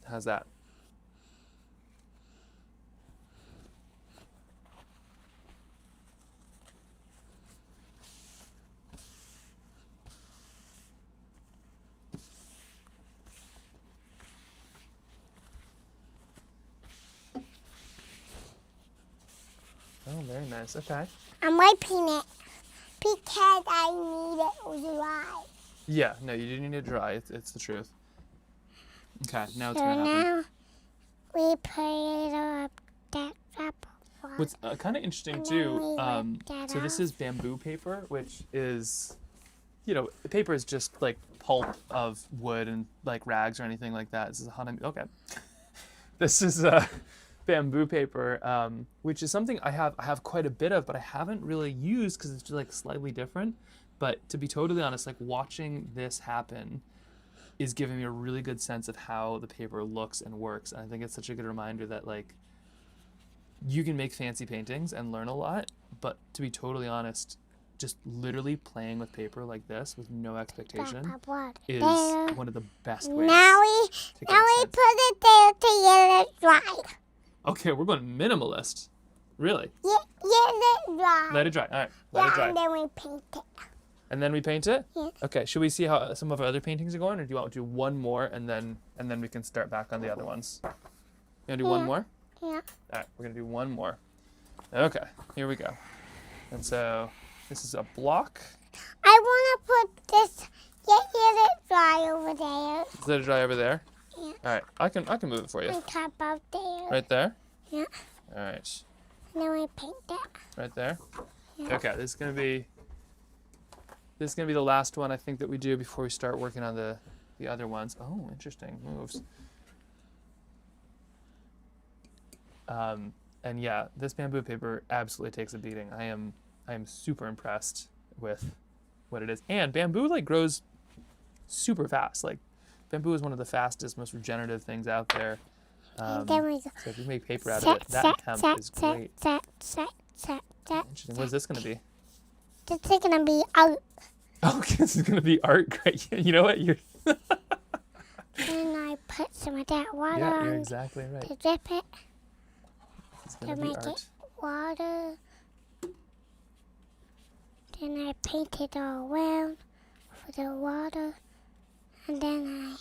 How's that? Oh, very nice. Okay. I'm wiping it because I need it dry. Yeah, no, you do need to dry. It's the truth. Okay, now it's So going to happen. now we put it up that drop of water. What's kind of interesting And too, then we rip that so this off. is bamboo paper, which is, paper is just like pulp of wood and like rags or anything like that. This is okay. This is bamboo paper, which is something I have quite a bit of, but I haven't really used because it's just like slightly different. But to be totally honest, like watching this happen is giving me a really good sense of how the paper looks and works. And I think it's such a good reminder that like you can make fancy paintings and learn a lot, but to be totally honest, just literally playing with paper like this with no expectation Drop of water. is There. one of the best ways. Now we to get a sense. put it there to get it dry. Okay, we're going minimalist. Really? Get it dry. Let it dry. All right, let it Yeah, dry. and then we paint it. And then we paint it? Yeah. Okay, should we see how some of our other paintings are going, or do you want to do one more and then we can start back on the other ones? You want to do one Yeah. more? Yeah. All right, we're going to do one more. Okay, here we go. And so this is a block. I want to put this, get it dry over there. Let it dry over there. Yeah. All right, I can move it for you. On top of there. Right there. Yeah. All right, And then we paint that. right there. Yeah. Okay, this is gonna be the last one I think that we do before we start working on the other ones. Oh, interesting moves. And yeah, this bamboo paper absolutely takes a beating. I am super impressed with what it is. And bamboo like grows super fast. Like bamboo is one of the fastest, most regenerative things out there. And then we go. So if you make paper out of it, that hemp is great. Set. Interesting. What is this going to be? This is going to be out. Okay, this is going to be art. Great. You know what? You're And I put some of that water yeah, you're on exactly right. to dip it. It's To going to be make art. it water. Then I paint it all around for the water. And then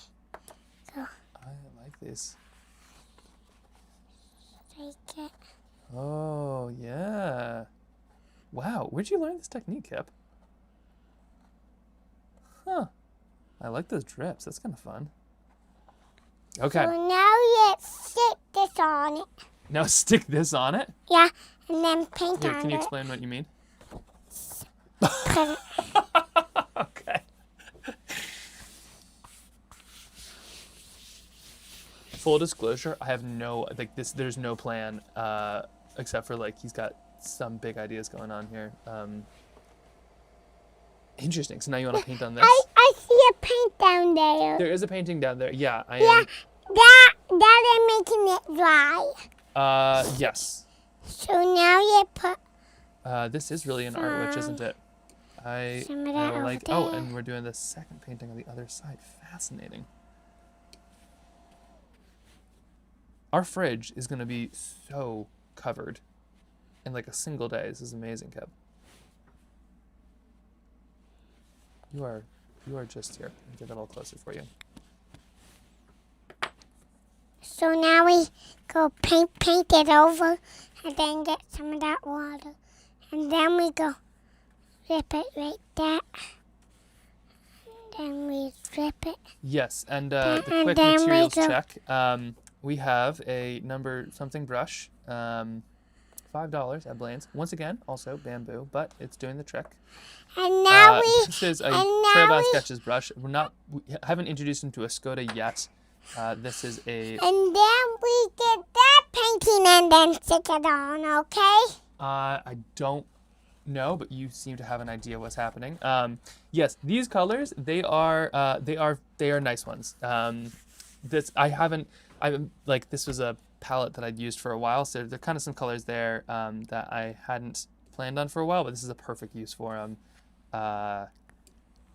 I like this. I take it. Oh, yeah. Wow, where'd you learn this technique, Kip? Huh. I like those drips. That's kind of fun. Okay, So now you stick this on it. now stick this on it. Yeah. And then paint Here, on can you it. explain what you mean? Put it. Okay. Full disclosure, I have there's no plan, except for like he's got some big ideas going on here. Interesting. So now you want to paint on this? I see a paint down there. There is a painting down there. Yeah, I Yeah. am. That is making it dry. Yes. So now you put This is really an art witch, isn't it? I some of that over like. there. Oh, and we're doing the second painting on the other side. Fascinating. Our fridge is going to be so covered in like a single day. This is amazing, Kev. You are just here. Let me get that a little closer for you. So now we go paint it over and then get some of that water. And then we go rip it like that. And then we rip it. Yes, and the And quick then we materials go- check. We have a number something brush, $5 at Blaine's. Once again, also bamboo, but it's doing the trick. And now This is a and now Trailbound we- Sketches brush. We haven't introduced him to a Skoda yet. This is a. and then we get that painting and then stick it on, okay? I don't know, but you seem to have an idea what's happening. Yes, these colors they are nice ones. This was palette that I'd used for a while. So there are kind of some colors there that I hadn't planned on for a while, but this is a perfect use for them.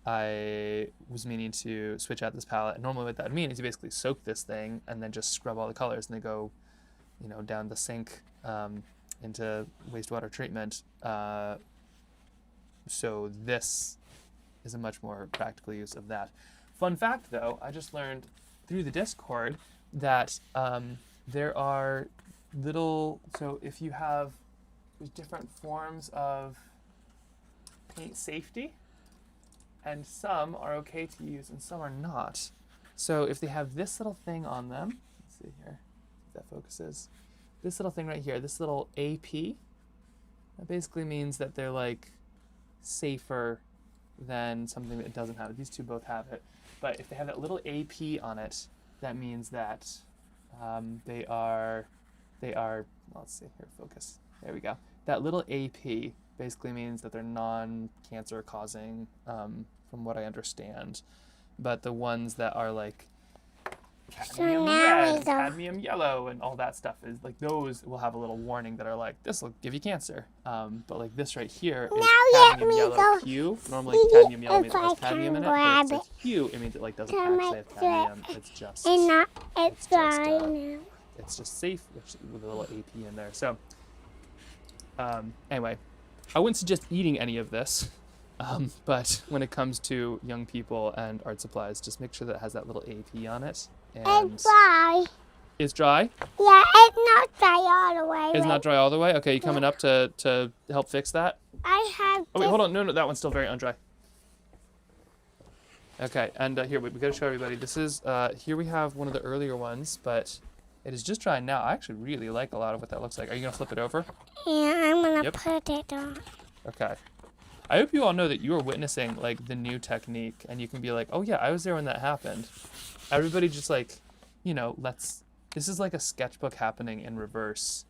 I was meaning to switch out this palette. And normally what that would mean is you basically soak this thing and then just scrub all the colors and they go, you know, down the sink into wastewater treatment. So this is a much more practical use of that. Fun fact though, I just learned through the Discord that there are little, so if you have different forms of paint safety, and some are okay to use and some are not. So if they have this little thing on them, let's see here, if that focuses, this little thing right here, this little AP, that basically means that they're like safer than something that doesn't have it. These two both have it. But if they have that little AP on it, that means that they are, let's see here, focus. There we go. That little AP basically means that they're non-cancer causing, from what I understand. But the ones that are like cadmium red, cadmium yellow, and all that stuff is like, those will have a little warning that are like, this will give you cancer. But like this right here is cadmium yellow Q. Normally cadmium yellow means it has cadmium in it, but if it's Q, it means it like doesn't actually have cadmium. It's just it's just safe with a little AP in there. So anyway, I wouldn't suggest eating any of this. But when it comes to young people and art supplies, just make sure that it has that little AP on it. And it's dry. It's dry? Yeah, it's not dry all the way. It's not dry all the way? Okay, you coming up to help fix that? I have. Oh, wait, hold on. No, that one's still very undry. Okay, and here, we gotta show everybody. This is, here we have one of the earlier ones, but it is just dry now. I actually really like a lot of what that looks like. Are you gonna flip it over? Yeah, I'm gonna put it on. Okay. I hope you all know that you are witnessing like the new technique and you can be like, oh yeah, I was there when that happened. Everybody just like, you know, this is like a sketchbook happening in reverse.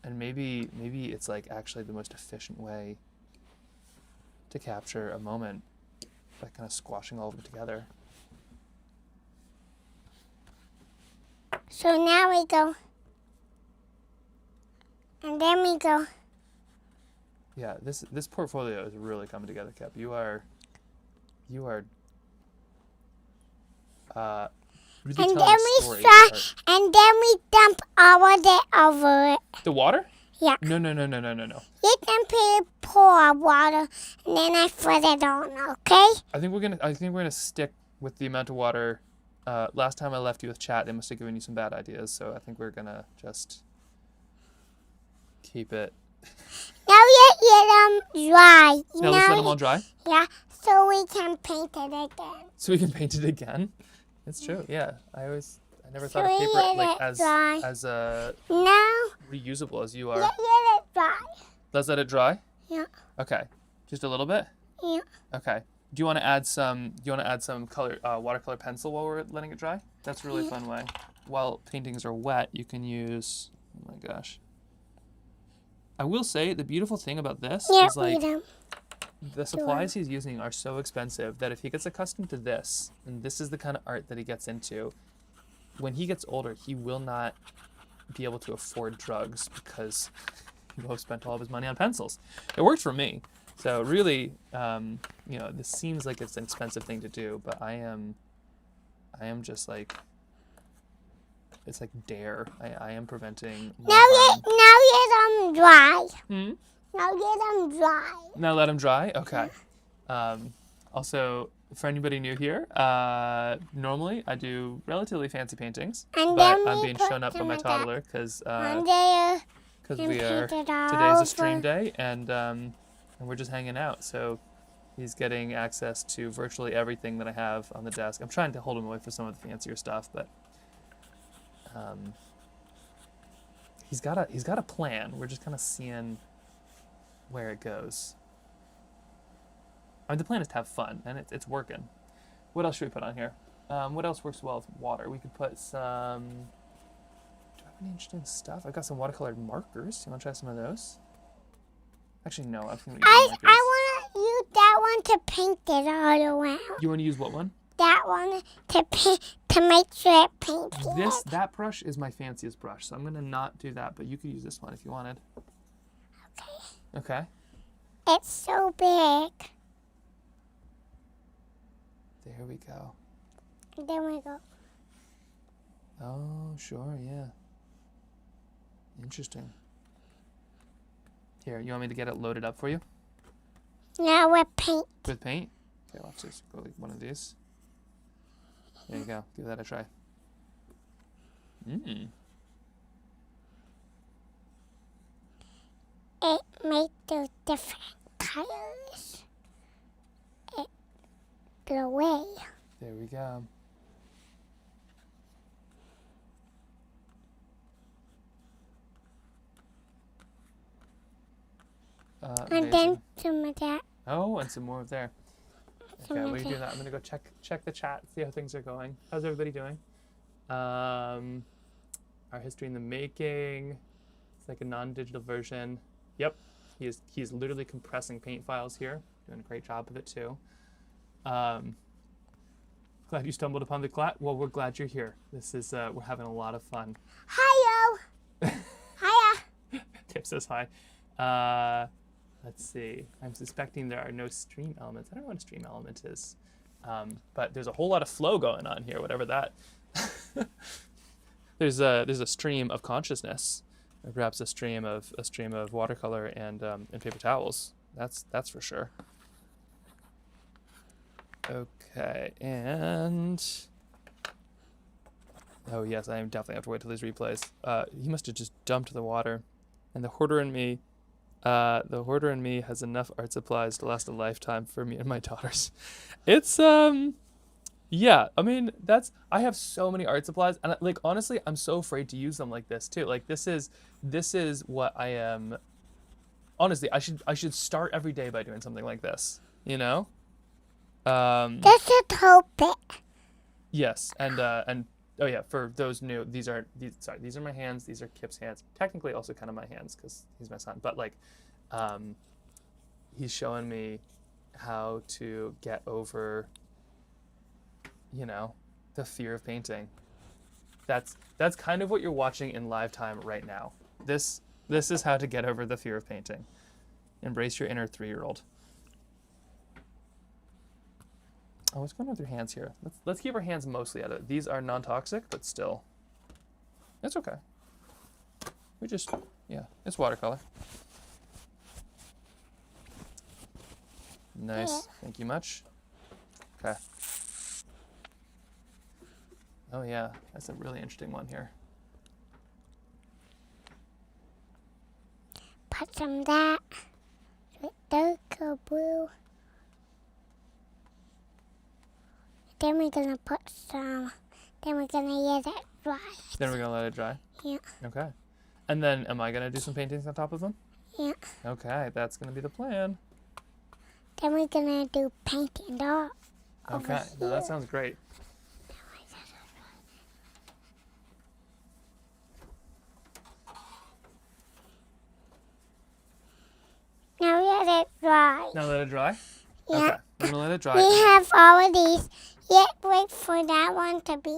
And maybe it's like actually the most efficient way to capture a moment by kind of squashing all of it together. So now we go. And then we go. Yeah, this portfolio is really coming together, Cap. You are really and telling then a story. And then we dump all of it over it. The water? Yeah. No. You can pour water, and then I put it on. Okay? I think we're gonna stick with the amount of water. Last time I left you with chat, they must have given you some bad ideas, so I think we're gonna just keep it. Now we let them dry. Now let's let them all dry? Yeah, so we can paint it again. So we can paint it again? It's true, yeah. I never thought So of we paper let like it as dry. Now reusable as you are. let it dry. Let's let it dry? Yeah. Okay. Just a little bit? Yeah. Okay. Do you want to add some color watercolor pencil while we're letting it dry? That's a really fun way. While paintings are wet, you can use, oh my gosh. I will say the beautiful thing about this is like the supplies he's using are so expensive that if he gets accustomed to this, and this is the kind of art that he gets into, when he gets older, he will not be able to afford drugs because he will have spent all of his money on pencils. It worked for me. So really, you know, this seems like it's an expensive thing to do, but I am just like, it's like dare. I am preventing. Now let them dry. Hmm? Now let them dry. Now let them dry? Okay. Also, for anybany new here, normally I do relatively fancy paintings, And but then I'm we being put shown up by them my like toddler because on there. we are, paint it all today's a stream over. day and we're just hanging out. So he's getting access to virtually everything that I have on the desk. I'm trying to hold him away from some of the fancier stuff, but he's got a plan. We're just kind of seeing where it goes. I mean, the plan is to have fun, and it's working. What else should we put on here? What else works well with water? We could put some. Do I have any interesting stuff? I've got some watercolored markers. You want to try some of those? Actually, no. I'm going to use markers. I want to use that one to paint it all around. You want to use what one? That one to paint to make sure it paints That brush is my fanciest brush, so I'm gonna not do that, but you could use this one if you wanted. Okay. It's so big. There we go. There we go. Oh, sure, yeah. Interesting. Here, you want me to get it loaded up for you? Now with paint. With paint? Okay, watch this. Go like one of these. There you go. Give that a try. It made those different colors. It blew away. There we go. And then some of that. Oh, and some more of there. Okay, Some what are of you doing that. that? I'm gonna go check the chat, see how things are going. How's everybody doing? Our history in the making. It's like a non-digital version. Yep, he's literally compressing paint files here. Doing a great job of it too. Glad you stumbled upon the class. Well, we're glad you're here. This is we're having a lot of fun. Hiyo. Hiya. Tip says hi. Let's see. I'm suspecting there are no stream elements. I don't know what a stream element is, but there's a whole lot of flow going on here. Whatever that. There's a stream of consciousness, or perhaps a stream of watercolor and paper towels. That's for sure. Okay, and oh yes, I definitely have to wait till these replays. He must have just dumped the water, and the hoarder in me. The hoarder in me has enough art supplies to last a lifetime for me and my daughters. It's yeah, I mean I have so many art supplies, and like honestly, I'm so afraid to use them like this too. Like this is what I am. Honestly, I should start every day by doing something like this. You know. This is hope it. Yes, and oh yeah, for those new, these are my hands. These are Kip's hands. Technically, also kind of my hands because he's my son. But like, he's showing me how to get over, the fear of painting. That's kind of what you're watching in live time right now. This is how to get over the fear of painting. Embrace your inner 3-year-old. Oh, what's going on with your hands here? Let's keep our hands mostly out of it. These are non-toxic, but still, it's okay. It's watercolor. Nice, Yeah. thank you much. Okay. Oh yeah, that's a really interesting one here. Put some of that with darker blue. Then we're gonna put some. Then we're gonna let it dry. Then we're gonna let it dry? Yeah. Okay. And then am I gonna do some paintings on top of them? Yeah. Okay, that's gonna be the plan. Then we're gonna do painting all over Okay, no, that here. sounds great. Now let it dry. Now let it dry? Yeah. Okay, I'm gonna let it dry. We have all of these. Yet wait for that one to be.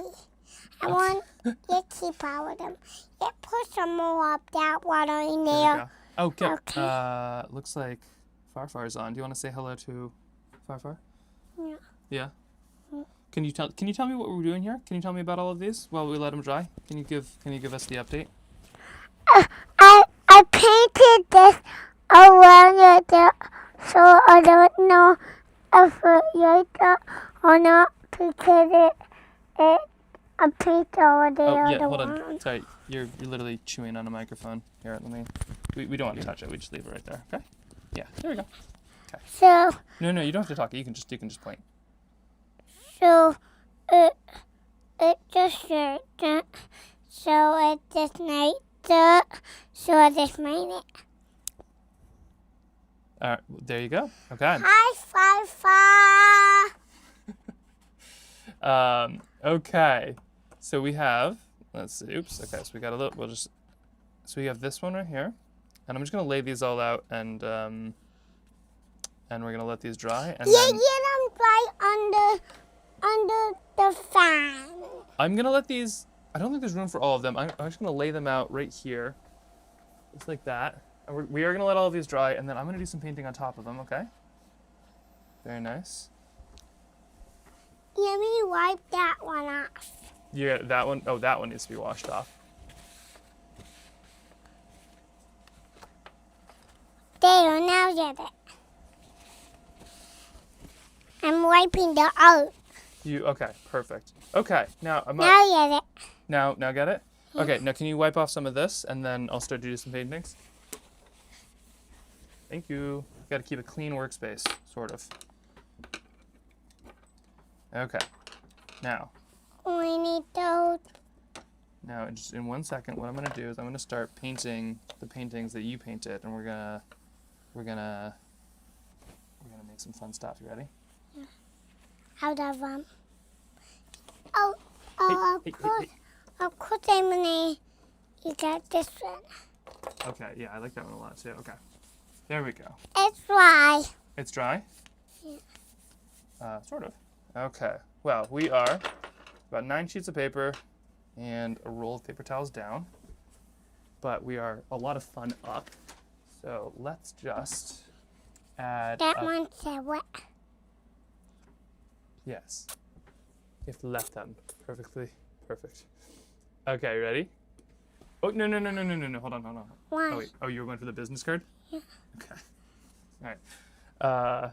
I want you keep all of them. Yet put some more of that water in There we there. go. Oh, Kip. Okay. Looks like Farfar's on. Do you want to say hello to Farfar? Yeah. Yeah. Can you tell me what we're doing here? Can you tell me about all of these while we let them dry? Can you give us the update? I painted this around it, so I don't know if it like that or not because I painted over there. Oh yeah, the hold one. on. Sorry, you're literally chewing on a microphone. Here, let me. We don't want to touch it. We just leave it right there. Okay. Yeah. There we go. So No, you don't have to talk. You can just point. it just like that. So it just like that. So I just made it. All right. There you go. Okay. Hi, Fifa. Okay. So we have. Let's see. Oops. Okay. So we got a little. So we have this one right here, and I'm just gonna lay these all out, and we're gonna let these dry, and Yeah, then get them right under the fan. I'm gonna let these. I don't think there's room for all of them. I'm just gonna lay them out right here, just like that. And we are gonna let all of these dry, and then I'm gonna do some painting on top of them. Okay. Very nice. Let me wipe that one off. Yeah, that one. Oh, that one needs to be washed off. There, now get it. I'm wiping the out. Okay, perfect. Okay, now Now get it. Now get it? Okay, now can you wipe off some of this, and then I'll start to do some paintings? Thank you. Got to keep a clean workspace, sort of. Okay. Now. We need those. Now, just in 1 second, what I'm gonna do is I'm gonna start painting the paintings that you painted, and we're gonna make some fun stuff. You ready? Yeah. Out of them. Of course I'm gonna. You got this one. Okay. Yeah, I like that one a lot too. Okay. There we go. It's dry. It's dry? Yeah. Sort of. Okay. Well, we are about 9 sheets of paper and a roll of paper towels down, but we are a lot of fun up. So let's just add. That one's wet. Yes. You have to left them. Perfectly. Perfect. Okay, you ready? Oh, no. Hold on. Why? Oh, wait. Oh, you were going for the business card? Yeah. Okay. All right. Oh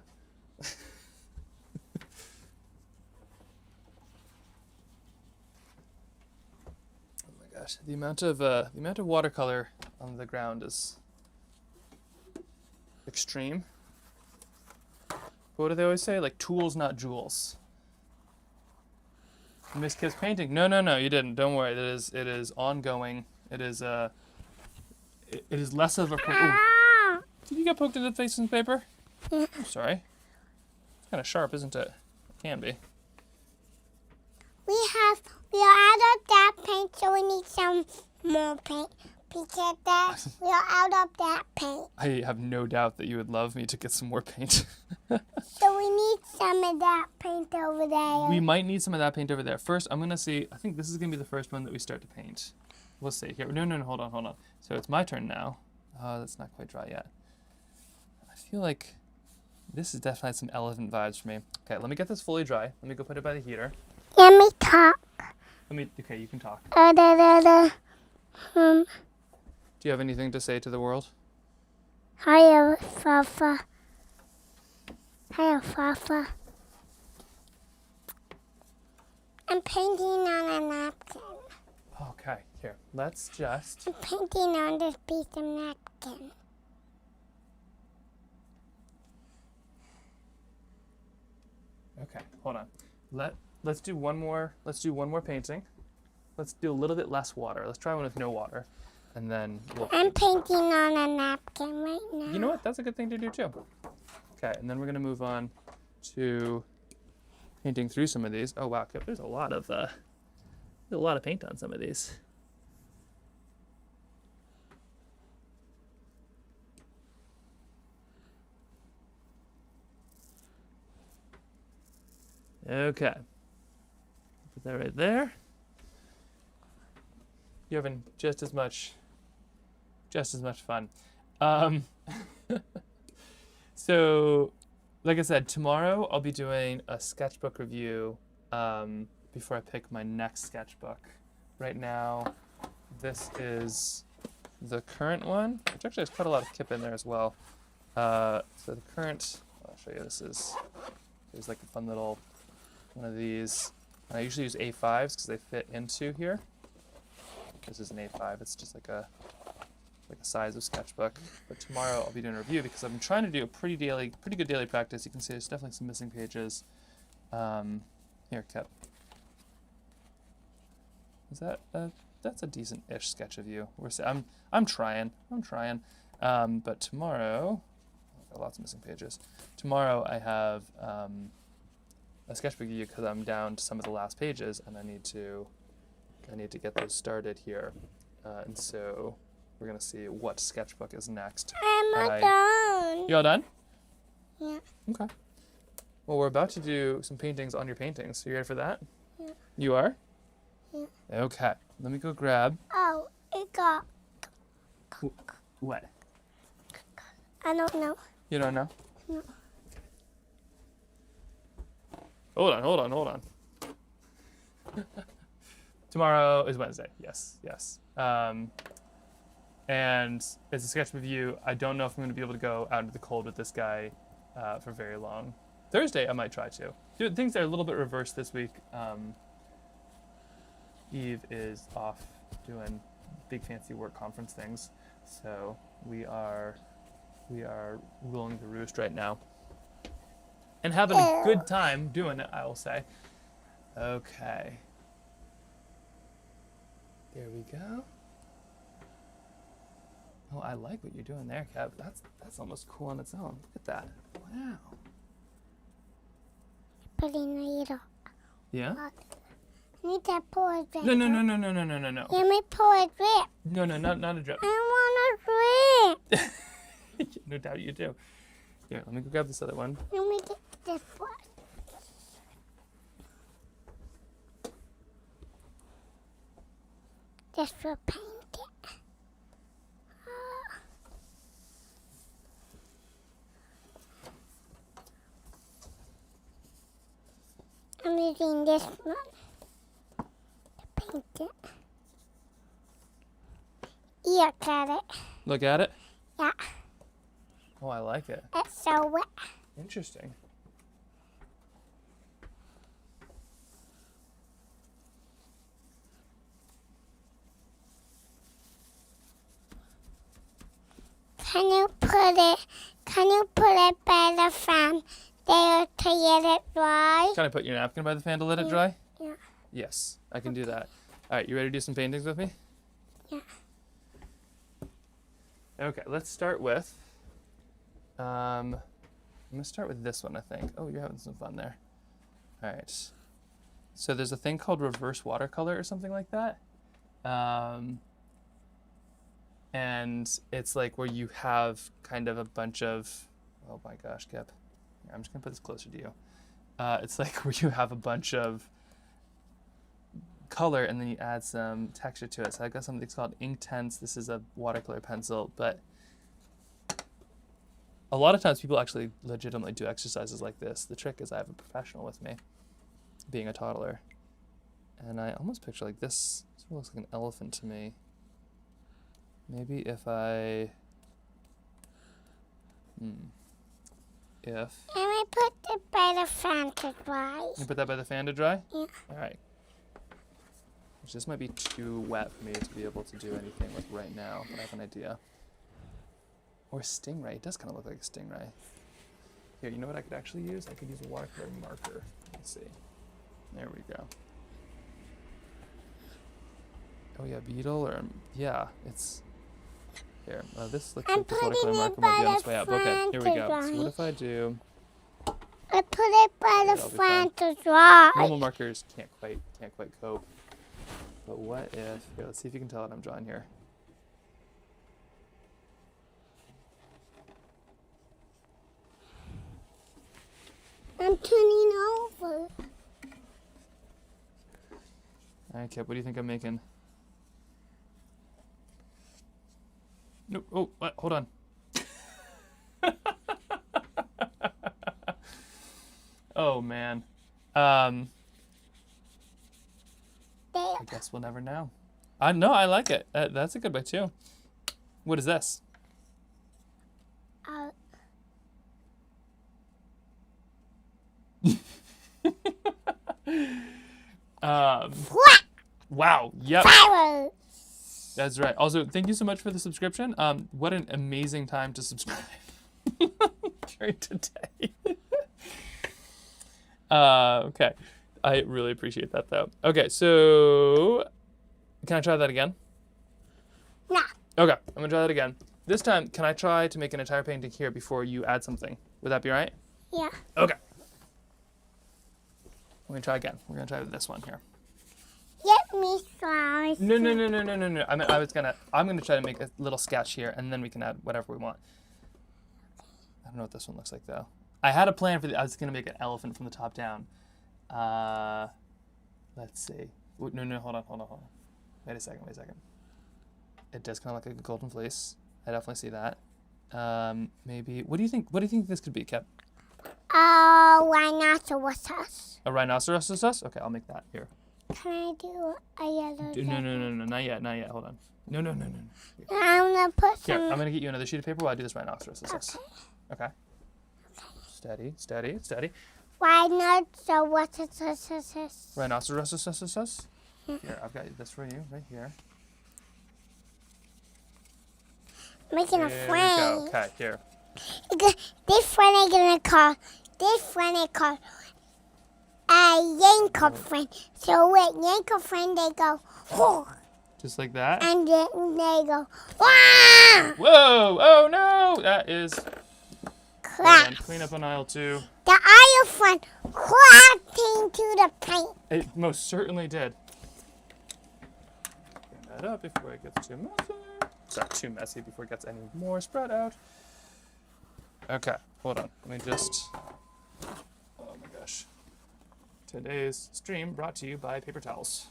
my gosh, the amount of watercolor on the ground is extreme. What do they always say? Like tools, not jewels. Miss Kip's painting. No, you didn't. Don't worry. It is ongoing. It is less of a. Ah! Did you get poked in the face in paper? Yeah. I'm sorry. It's kind of sharp, isn't it? It can be. We are out of that paint, so we need some more paint. Because we are out of that paint. I have no doubt that you would love me to get some more paint. So we need some of that paint over there. We might need some of that paint over there. First, I'm gonna see. I think this is gonna be the first one that we start to paint. We'll see. Here, no, hold on. So it's my turn now. That's not quite dry yet. I feel like this is definitely some elephant vibes for me. Okay, let me get this fully dry. Let me go put it by the heater. Let me talk. Okay, you can talk. Do you have anything to say to the world? Hiya, Fafa. Hiya, Fafa. I'm painting on a napkin. Okay, here. Let's just. I'm painting on this piece of napkin. Okay, hold on. Let's do one more. Let's do one more painting. Let's do a little bit less water. Let's try one with no water, and then we'll. I'm painting on a napkin right now. You know what? That's a good thing to do too. Okay, and then we're gonna move on to painting through some of these. Oh wow, there's a lot of paint on some of these. Okay. Put that right there. You're having just as much fun. So, like I said, tomorrow I'll be doing a sketchbook review before I pick my next sketchbook. Right now, this is the current one, which actually has quite a lot of kip in there as well. So the current, I'll show you, there's like a fun little one of these. I usually use A5s because they fit into here. This is an A5. It's just like a size of sketchbook. But tomorrow I'll be doing a review because I've been trying to do a pretty good daily practice. You can see there's definitely some missing pages. Here, Kip. Is that that's a decent-ish sketch of you? I'm trying. But tomorrow, I've got lots of missing pages. Tomorrow I have a sketchbook of you because I'm down to some of the last pages, and I need to get those started here. And so we're gonna see what sketchbook is next. I'm all done. You all done? Yeah. Okay. Well, we're about to do some paintings on your paintings. So you ready for that? Yeah. You are? Yeah. Okay, let me go grab. Oh, it got. What? I don't know. You don't know? No. Hold on. Tomorrow is Wednesday. Yes. And it's a sketch review. I don't know if I'm going to be able to go out into the cold with this guy for very long. Thursday, I might try to. Dude, things are a little bit reversed this week. Eve is off doing big fancy work conference things, so we are ruling the roost right now and having a good time doing it, I will say. Okay. There we go. Oh, I like what you're doing there, Kev. That's almost cool on its own. Look at that. Wow. Putting a little. Yeah? I need to pour a drip. No. Let me pour a drip. No, not a drip. I want a drip. No doubt you do. Here, let me go grab this other one. Let me get this one. Just for paint it. I'm using this one to paint it. Look at it. Look at it. Yeah, Oh, I like it. it's so wet. Interesting. Can you put it by the fan there to get it dry? Can I put your napkin by the fan to let it dry? Yeah. Yes, I can do that. All right, you ready to do some paintings with me? Yeah. Okay, let's start with. I'm gonna start with this one, I think. Oh, you're having some fun there. All right. So there's a thing called reverse watercolor or something like that. And it's like where you have kind of a bunch of. Oh my gosh, Kip. Here, I'm just gonna put this closer to you. It's like where you have a bunch of color and then you add some texture to it. So I got something called ink tints. This is a watercolor pencil, but a lot of times people actually legitimately do exercises like this. The trick is I have a professional with me, being a toddler, and I almost picture like this. Sort of looks like an elephant to me. Maybe if I, if Can I put it by the fan to dry? you put that by the fan to dry. Yeah. All right. Which this might be too wet for me to be able to do anything with right now, but I have an idea. Or stingray. It does kind of look like a stingray. Here, you know what I could actually use? I could use a watercolor marker. Let's see. There we go. Oh yeah, beetle or yeah, it's here. This looks I'm like this putting watercolor it marker might be by on its the way up. Okay, here we go. fan So to what if I do? I put it by the That'll be fan to dry. Normal markers can't quite cope. But what if? Here, let's see if you can tell what I'm drawing here. I'm turning over. All right, Kip, what do you think I'm making? Nope. Oh, what? Hold on. Oh man. There. I guess we'll never know. No, I like it. That's a good way too. What is this? What? Wow. Yep. Fireworks. That's right. Also, thank you so much for the subscription. What an amazing time to subscribe during today. Okay. I really appreciate that though. Okay, so can I try that again? No. Okay, I'm gonna try that again. This time, can I try to make an entire painting here before you add something? Would that be all right? Yeah. Okay. We're gonna try again. We're gonna try this one here. Get me flowers. No. I'm gonna try to make a little sketch here, and then we can add whatever we want. I don't know what this one looks like though. I had a plan for I was gonna make an elephant from the top down. Let's see. No, hold on. Wait a second. It does kind of look like a golden fleece. I definitely see that. Maybe. What do you think? What do you think this could be, Kip? Rhinoceros. A rhinoceros? Okay, I'll make that here. Can I do a yellow? No, not yet. Hold on. No. I'm gonna put Here, some. I'm gonna get you another sheet of paper while I do this rhinoceros. Okay. Steady. Rhinoceros. Rhinoceros. Here, I've got this for you right here. Making a There friend. we go. Okay, here. This friend I'm gonna call. This friend I call a Yanko friend. So with Yanko friend they go, whoa, Just like that. and then they go, wah! Whoa! Oh no! That is. Crap. Clean up on aisle 2. The other friend cracked into the paint. It most certainly did. Clean that up before it gets too messy. Sorry, too messy before it gets any more spread out. Okay, hold on. Let me just. Oh my gosh. Today's stream brought to you by paper towels.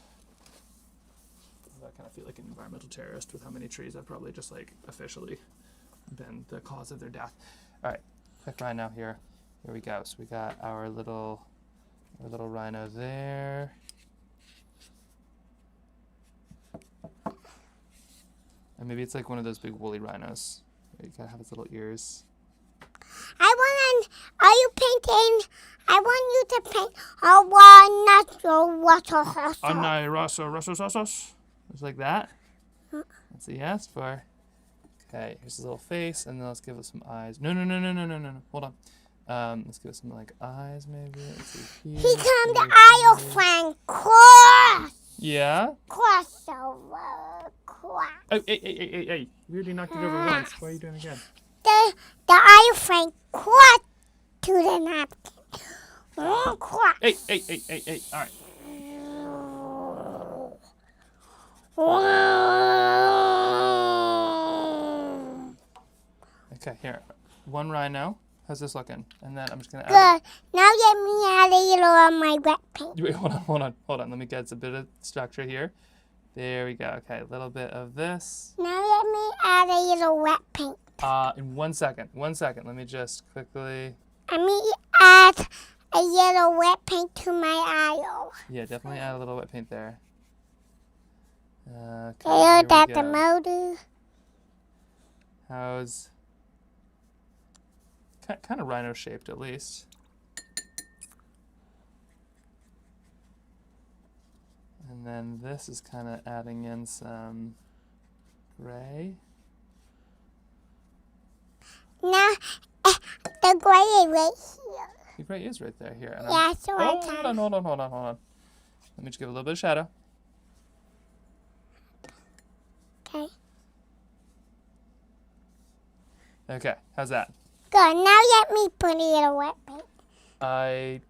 I kind of feel like an environmental terrorist with how many trees I've probably just like officially been the cause of their death. All right, quick rhino here. Here we go. So we got our little rhino there. And maybe it's like one of those big woolly rhinos. You gotta have its little ears. Are you painting? I want you to paint a rhinoceros. Rhinoceros. Just like that. That's what he asked for. Okay, here's his little face, and then let's give it some eyes. No. Hold on. Let's give it some like eyes, maybe. Let's see here. He come to Isle Frank cross. Yeah. Crossover. Cross. Oh, hey! We already knocked it over once. Why are you doing it again? The Isle Frank cross to the napkin. Cross. Hey! All right. Okay, here. One rhino. How's this looking? And then I'm just gonna add. Good. Now let me add a little on my wet paint. Wait, hold on. Let me get a bit of structure here. There we go. Okay, a little bit of this. Now let me add a little wet paint. In 1 second. Let me just quickly. Let me add a little wet paint to my aisle. Yeah, definitely add a little wet paint there. Okay, There, here that we the go. motor. How's kind of rhino shaped at least. And then this is kind of adding in some gray. Now, the gray is right here. The gray is right there. Here. And Yeah, so I hold can. on. Let me just give it a little bit of shadow. Okay. Okay, how's that? Good. Now let me put a little wet paint. I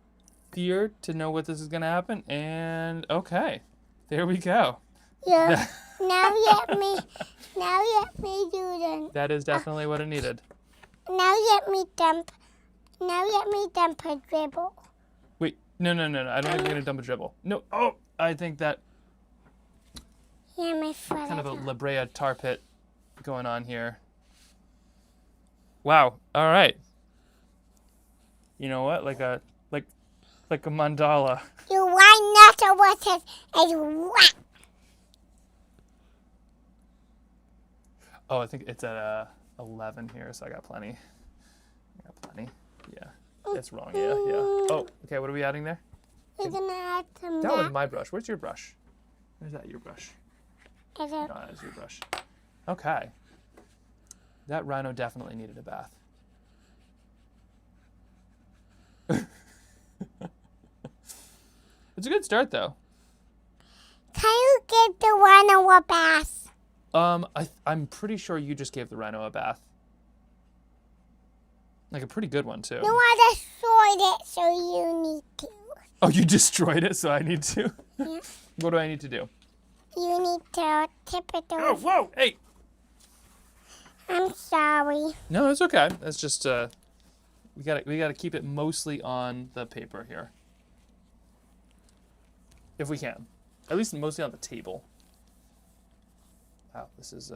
fear to know what this is going to happen, and okay, there we go. Yeah. now let me do the. That is definitely what it needed. Now let me dump a dribble. Wait, no. I don't think you're going to dump a dribble. No, I think that Yeah, my foot. kind of a La Brea tar pit going on here. Wow, all right. You know what? Like a mandala. You rhinoceros is wet. Oh, I think it's at 11 here, so I got plenty. Yeah, it's wrong. Yeah. Oh, okay. What are we adding there? We're gonna add some. That was my brush. Where's your brush? Where's that your brush? Is No, that is your brush. Okay. That rhino definitely needed a bath. It's a good start, though. Can you give the rhino a bath? I'm pretty sure you just gave the rhino a bath. Like a pretty good one, too. No, I destroyed it, so you need to. Oh, you destroyed it, so I need to? Yeah. What do I need to do? You need to tip it Oh, over. whoa! Hey! I'm sorry. No, it's okay. It's just, we gotta keep it mostly on the paper here. If we can. At least mostly on the table. Wow, this is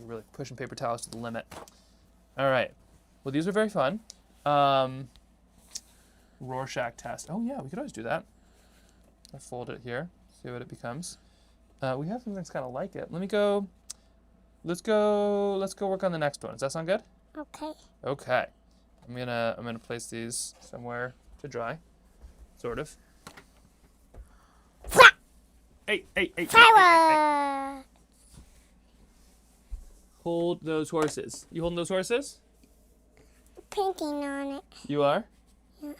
really pushing paper towels to the limit. All right. Well, these are very fun. Rorschach test. Oh yeah, we could always do that. I'll fold it here. See what it becomes. We have something that's kind of like it. Let me go. Let's go work on the next one. Does that sound good? Okay. Okay. I'm gonna place these somewhere to dry. Sort of. Hey. Fireworks! Hold those horses. You holding those horses? Painting on it. You are? Yeah.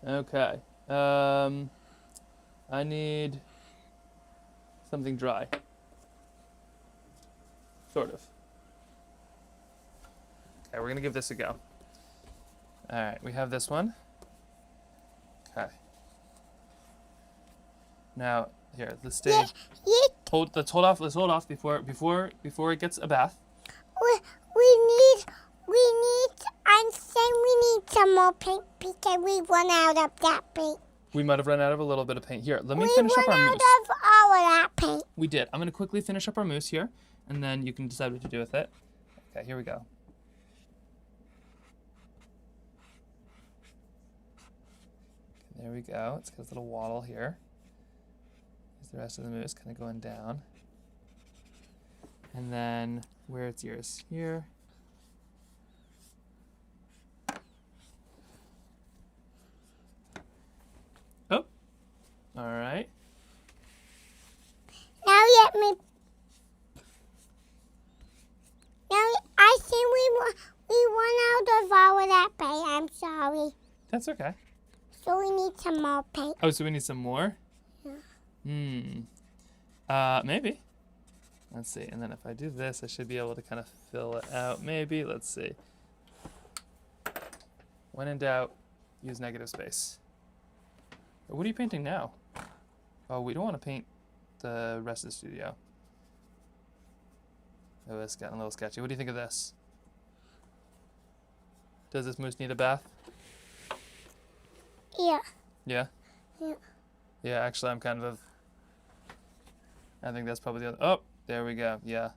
Okay. I need something dry. Sort of. Okay, we're gonna give this a go. All right, we have this one. Okay. Now, here, let's stay. Let's hold off before it gets a bath. I'm saying we need some more paint because we run out of that paint. We might have run out of a little bit of paint. Here, let me finish up our mousse. We run out of all of that paint. We did. I'm gonna quickly finish up our mousse here, and then you can decide what to do with it. Okay, here we go. There we go. It's got a little waddle here. Here's the rest of the mousse kind of going down. And then where it's yours here. Oh. All right. Now let me. Now I think we run out of all of that paint. I'm sorry. That's okay. So we need some more paint. Oh, so we need some more? Yeah. Maybe. Let's see. And then if I do this, I should be able to kind of fill it out. Maybe. Let's see. When in doubt, use negative space. What are you painting now? Oh, we don't want to paint the rest of the studio. Oh, it's getting a little sketchy. What do you think of this? Does this moose need a bath? Yeah. Yeah? Yeah. Yeah, actually, I think that's probably the other. Oh, there we go. Yeah.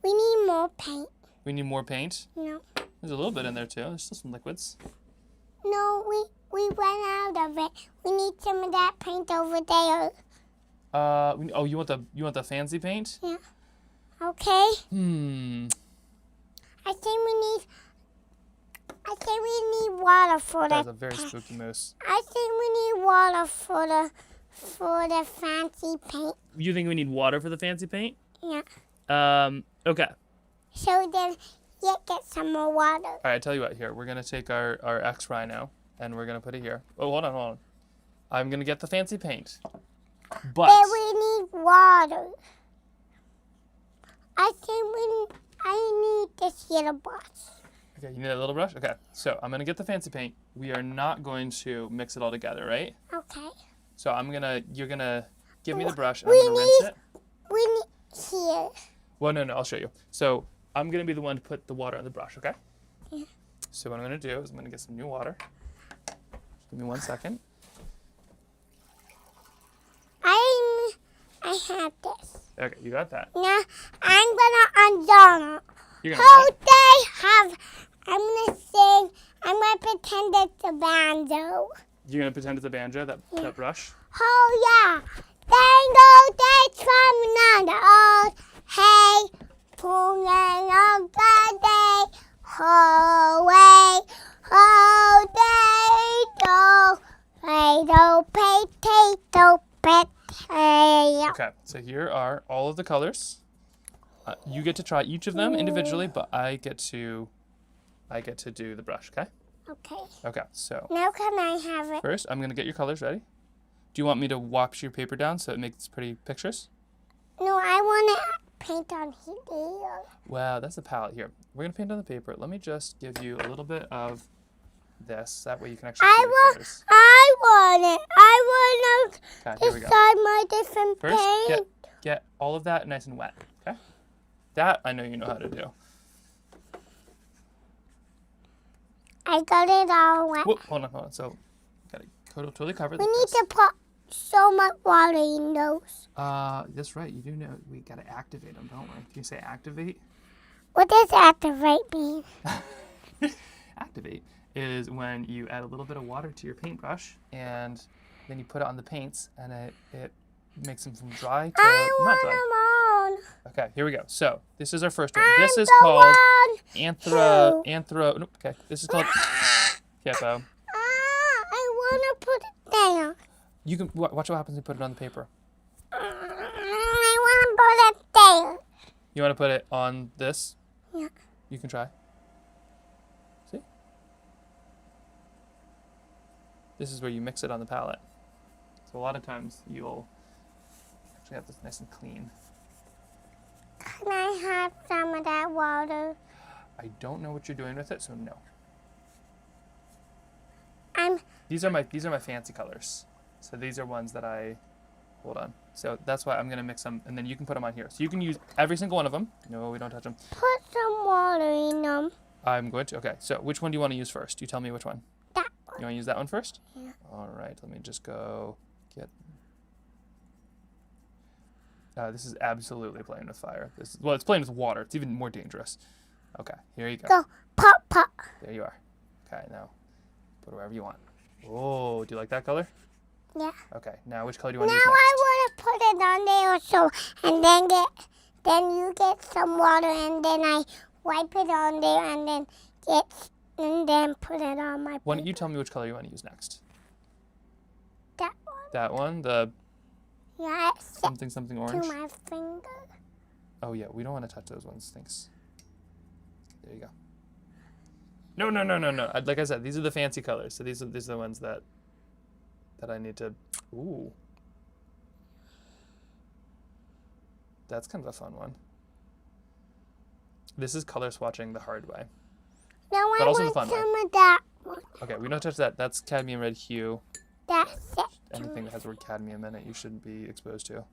We need more paint. We need more paint? No. There's a little bit in there, too. There's still some liquids. No, we ran out of it. We need some of that paint over there. Oh, you want the fancy paint? Yeah. Okay. I think we need water for That's the a very spooky moose. I think we need water for the fancy paint. You think we need water for the fancy paint? Yeah. Okay. So then you get some more water. All right, tell you what, here. We're going to take our X Rhino, and we're going to put it here. Oh, hold on. I'm going to get the fancy paint. But we need water. I need this little brush. Okay, you need a little brush? Okay, so I'm going to get the fancy paint. We are not going to mix it all together, right? Okay. So you're going to give me the brush, and I'm going to rinse it. We need here. Well, no, I'll show you. So I'm going to be the one to put the water on the brush, okay? Yeah. So what I'm going to do is I'm going to get some new water. Give me 1 second. I have this. Okay, you got that. Now I'm gonna undo it. You're gonna I'm gonna sing. I'm gonna pretend it's a banjo. You're gonna pretend it's a banjo, that brush? Oh yeah. Dangle days from the old hay. Pulling on the day. Away. Oh, potato, potato, potato. Okay, so here are all of the colors. You get to try each of them individually, but I get to do the brush, okay? Okay. Okay, so Now can I have it? first I'm gonna get your colors ready. Do you want me to wash your paper down so it makes pretty pictures? No, I want to paint on here. Wow, that's a palette here. We're gonna paint on the paper. Let me just give you a little bit of this. That way you can actually see the colors. I want it. I want to Okay, here we go. decide my different First, paint. get all of that nice and wet, okay? That I know you know how to do. I got it all wet. Whoop, hold on. So, got it totally covered. We like need this. to put so much water in those. That's right. You do know we gotta activate them, don't we? Can you say activate? What does activate mean? Activate is when you add a little bit of water to your paintbrush and then you put it on the paints and it makes them from dry to I not want dry. them on. Okay, here we go. So this is our first one. I'm This is the called one nope, okay. This is called Kippo. I want to put it down. You can watch what happens when you put it on the paper. I want to put it there. You want to put it on this? Yeah. You can try. See? This is where you mix it on the palette. So a lot of times you'll actually have this nice and clean. Can I have some of that water? I don't know what you're doing with it, so no. I'm These are my fancy colors. So these are ones that hold on. So that's why I'm gonna mix them, and then you can put them on here. So you can use every single one of them. No, we don't touch them. put some water in them. I'm going to. Okay. So which one do you want to use first? You tell me which one. That You one. want to use that one first? Yeah. All right. Let me just go get. This is absolutely playing with fire. Well, it's playing with water. It's even more dangerous. Okay. Here you go. Go pop pop. There you are. Okay. Now, put it wherever you want. Oh, do you like that color? Yeah. Okay. Now, which color do you want Now to use next? I want to put it on there also, and then you get some water, and then I wipe it on there, and then put it on my. Why don't you tell me which color you want to use next? That one. That one, the Yeah, it's something to orange. my finger. Oh yeah, we don't want to touch those ones. Thanks. There you go. No. Like I said, these are the fancy colors. So these are the ones that I need to. Ooh. That's kind of a fun one. This is color swatching the hard way. Now But I also the want fun way. some of that one. Okay, we don't touch that. That's cadmium red hue. That's it. Anything that has the word cadmium in it, you shouldn't be exposed to. All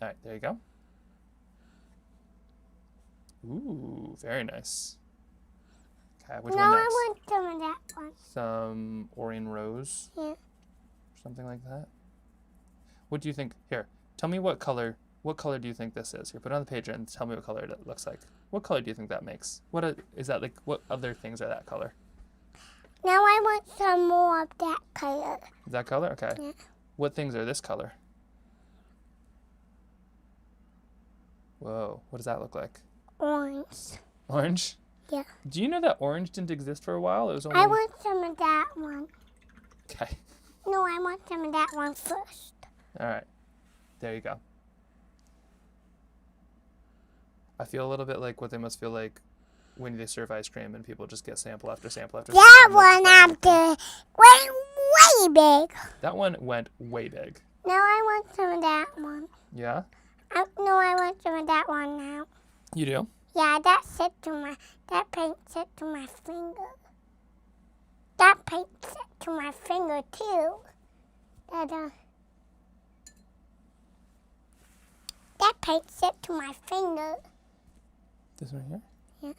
right, there you go. Ooh, very nice. Okay, which Now one I next? want some of that one. Some Orion Rose? Yeah. Something like that? What do you think? Here, tell me what color do you think this is? Here, put it on the page and tell me what color it looks like. What color do you think that makes? Is that like, what other things are that color? Now I want some more of that color. That color? Okay. Yeah. What things are this color? Whoa, what does that look like? Orange. Orange? Yeah. Do you know that orange didn't exist for a while? It was only... I want some of that one. Okay. No, I want some of that one first. All right. There you go. I feel a little bit like what they must feel like when they serve ice cream and people just get sample after sample after sample. That and they're one just after went way big. That one went way big. Now I want some of that one. Yeah? No, I want some of that one now. You do? Yeah, that paint set to my finger. That paint set to my finger too. That paint set to my finger. This one here? Yeah.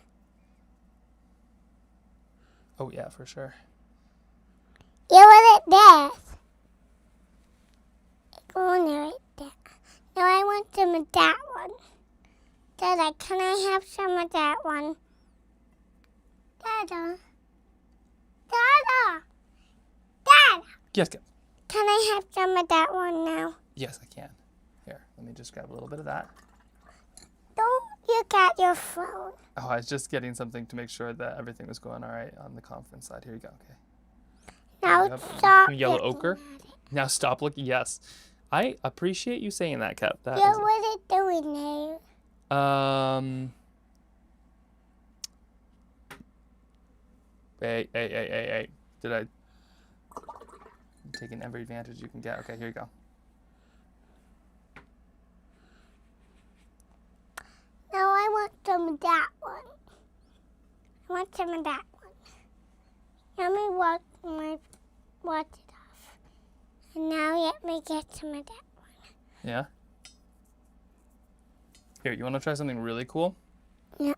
Oh, yeah, for sure. Yeah, what it does. It's going right there. Now I want some of that one. Dada, can I have some of that one? Dada. Dada. Dada. Yes, Kip. Can I have some of that one now? Yes, I can. Here, let me just grab a little bit of that. Don't look at your phone. Oh, I was just getting something to make sure that everything was going all right on the conference side. Here you go. Okay. Now Yep. stop. Yellow looking ochre? at it. Now stop looking. Yes. I appreciate you saying that, Kep. That Yeah, is- what is it doing there? Hey. I'm taking every advantage you can get. Okay, here you go. Now I want some of that one. I want some of that one. Let me wash it off. And now let me get some of that one. Yeah? Here, you want to try something really cool? Yeah.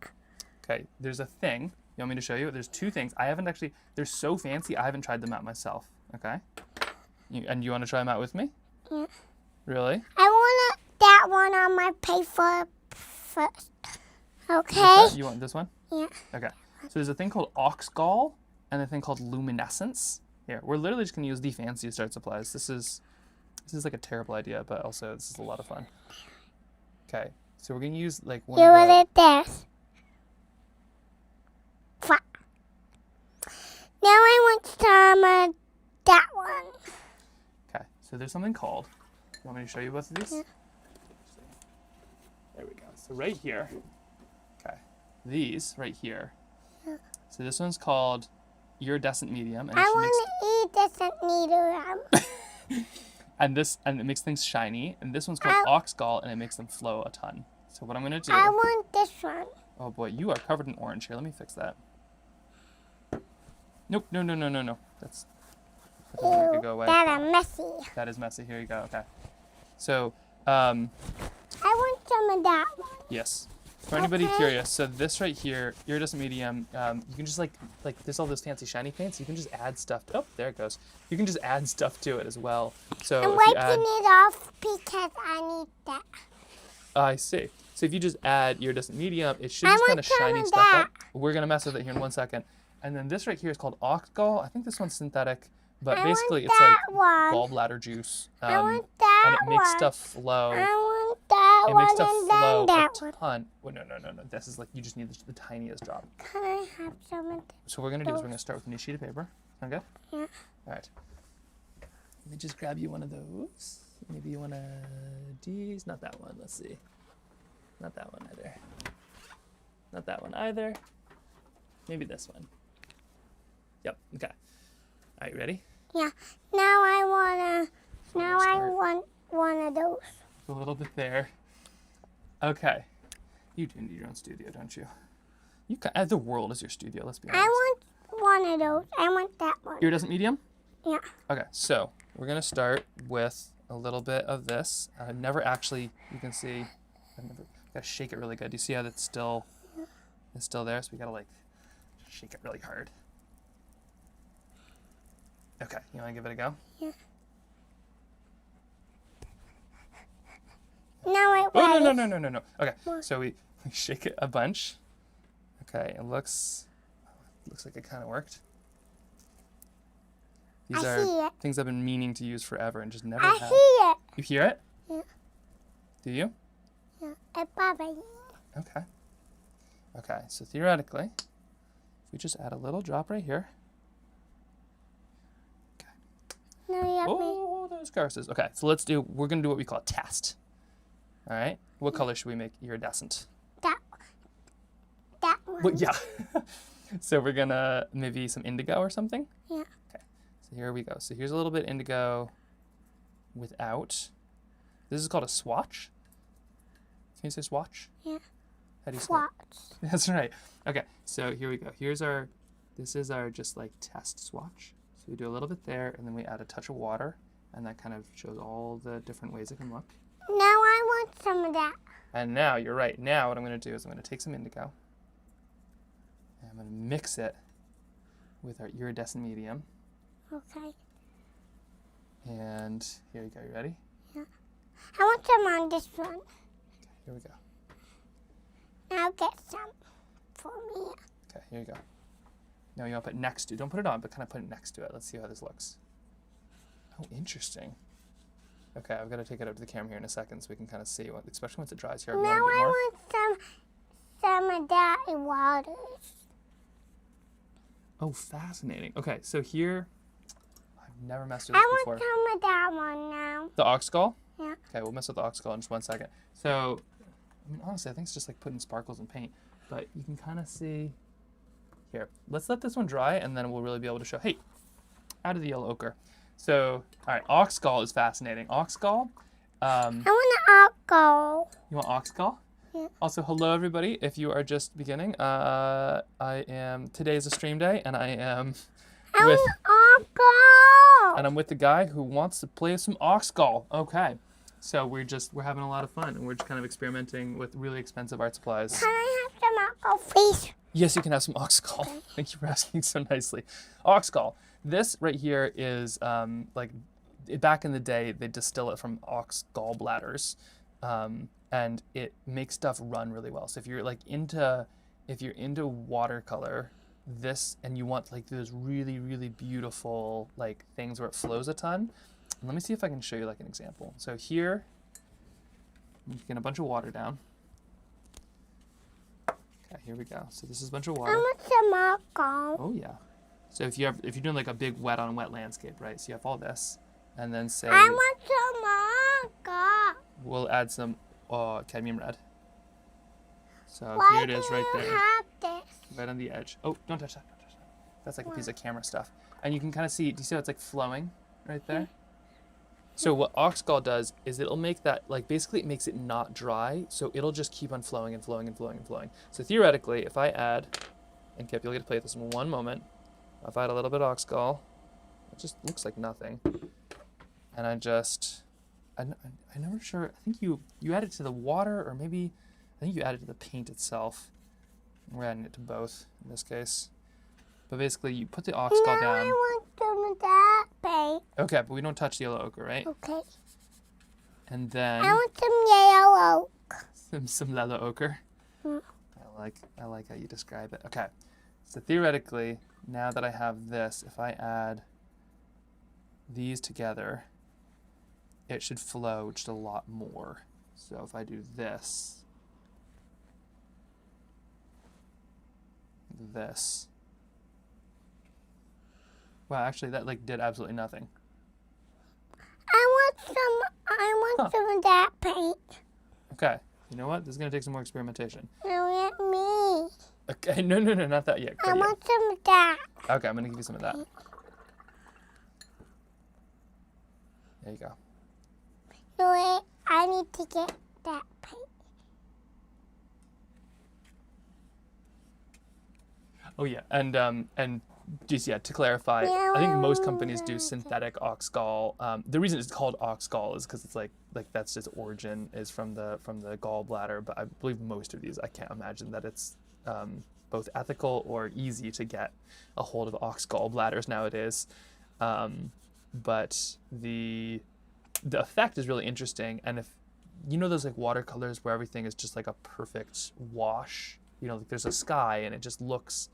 Okay, there's a thing. You want me to show you? There's two things. They're so fancy, I haven't tried them out myself. Okay? And you want to try them out with me? Yeah. Really? I want that one on my paper first. Okay? You want this one? Yeah. Okay. So there's a thing called oxgall and a thing called luminescence. Here, we're literally just gonna use the fanciest art supplies. This is like a terrible idea, but also this is a lot of fun. Okay, so we're gonna use like one You of want the... it this. Now I want some of that one. Okay, so there's something called... You want me to show you both of these? Yeah. There we go. So right here, okay, these right here. Yeah. So this one's called iridescent medium. And I want to eat this needle. and it makes things shiny. And this one's called oxgall, and it makes them flow a ton. So what I'm gonna do... I want this one. Oh boy, you are covered in orange. Here, let me fix that. Nope, no. That could go away. That are messy. That is messy. Here you go. Okay. So, I want some of that one. yes. For anybody curious, so this right here, iridescent medium, you can just like there's all those fancy shiny paints. You can just add stuff. Oh, there it goes. You can just add stuff to it as well. So I'm if you wiping it off because I need that. I see. So if you just add iridescent medium, it should just kind of shiny stuff up. We're gonna mess with it here in 1 second. And then this right here is called oxgall. I think this one's synthetic, but basically it's like gallbladder juice. I want that and it makes stuff flow. I want that It one makes stuff and flow then that a one. ton. Well, no. This is like you just need the tiniest drop. Can I have some of So what we're gonna do is we're gonna start with a new sheet of paper. Sound good? Yeah. All right. Let me just grab you one of those. Maybe one of these. Not that one. Let's see. Not that one either. Not that one either. Maybe this one. Yep. Okay. All right. Ready? Yeah. Now I want one of those. A little bit there. Okay. You do need your own studio, don't you? The world is your studio. Let's be honest. I want one of those. I want that one. Iridescent medium? Yeah. Okay, so we're gonna start with a little bit of this. I've never actually, you can see, gotta shake it really good. Do you see how it's still there? So we gotta like shake it really hard. Okay, you wanna give it a go? Yeah. Now I Oh, no. Okay, so we shake it a bunch. Okay, it looks like it kind of worked. These I are see it. things I've been meaning to use forever and just never I have. see it. You hear it? Yeah. Do you? Yeah. It's bothering me. Okay. Okay, so theoretically, if we just add a little drop right here. Okay. No, you have me. Oh, those curses. Okay, so we're going to do what we call a test. All right? What color should we make iridescent? That one. Well, yeah. So we're going to maybe some indigo or something? Yeah. Okay, so here we go. So here's a little bit indigo without. This is called a swatch. Can you say swatch? Yeah. How do you say it? Swatch. That's right. Okay, so here we go. This is our just like test swatch. So we do a little bit there, and then we add a touch of water, and that kind of shows all the different ways it can look. Now I want some of that. And now, you're right. Now what I'm going to do is I'm going to take some indigo, and I'm going to mix it with our iridescent medium. Okay. And here you go. You ready? Yeah. I want some on this one. Okay, here we go. Now get some for me. Okay, here you go. Now you want to put it next to. Don't put it on, but kind of put it next to it. Let's see how this looks. Oh, interesting. Okay, I've got to take it up to the camera here in a second so we can kind of see what, especially once it dries here. Now You want a bit more? I want some of that in water. Oh, fascinating. Okay, so here, I've never messed with this I before. want some of that one now. The oxgall? Yeah. Okay, we'll mess with the oxgall in just 1 second. So, I mean, honestly, I think it's just like putting sparkles in paint, but you can kind of see. Here, let's let this one dry, and then we'll really be able to show. Hey, out of the yellow ochre. So, all right, oxgall is fascinating. Oxgall. I want an alcohol. You want oxgall? Yeah. Also, hello everybody. If you are just beginning, today is a stream day, and I am with, Alcohol. and I'm with the guy who wants to play some oxgall. Okay, so we're having a lot of fun, and we're just kind of experimenting with really expensive art supplies. Can I have some alcohol, please? Yes, you can have some oxgall. Thank you for asking so nicely. Oxgall. This right here is like back in the day, they distill it from ox gallbladders, and it makes stuff run really well. So if you're into watercolor, and you want like those really, really beautiful like things where it flows a ton. Let me see if I can show you like an example. So here, you get a bunch of water down. Okay, here we go. So this is a bunch of water. I want some alcohol. Oh yeah. So if you're doing like a big wet on wet landscape, right? So you have all this, and then say I want some alcohol. we'll add some cadmium red. So Why here it is, right do you there, have this? right on the edge. Oh, don't touch that! Don't touch that. That's like a piece of camera stuff, and you can kind of see. Do you see how it's like flowing right there? So what Oxgall does is it'll make that, like, basically it makes it not dry, so it'll just keep on flowing and flowing and flowing and flowing. So theoretically, if I add, and Kip, you'll get to play with this in one moment, if I add a little bit of Oxgall, it just looks like nothing. And I'm never sure, I think you add it to the water, or maybe, I think you add it to the paint itself. We're adding it to both, in this case. But basically, you put the Oxgall down. I want some of that paint. Okay, but we don't touch the yellow ochre, right? Okay. And then I want some yellow oak. some yellow ochre. Mm. I like how you describe it. Okay, so theoretically, now that I have this, if I add these together, it should flow just a lot more. So if I do this, wow, actually that like did absolutely nothing. I want some of that paint. Okay, you know what? This is gonna take some more experimentation. No, not me. Okay, no, not that yet. I want some of that. Okay, I'm gonna give you some of that. There you go. No, wait, I need to get that paint. Oh yeah, and just to clarify, I think most companies do synthetic Oxgall. The reason it's called Oxgall is because it's like that's its origin is from the gallbladder. But I believe most of these, I can't imagine that it's both ethical or easy to get a hold of ox gallbladders nowadays. But the effect is really interesting, and if you know those like watercolors where everything is just like a perfect wash, you know, like there's a sky and it just looks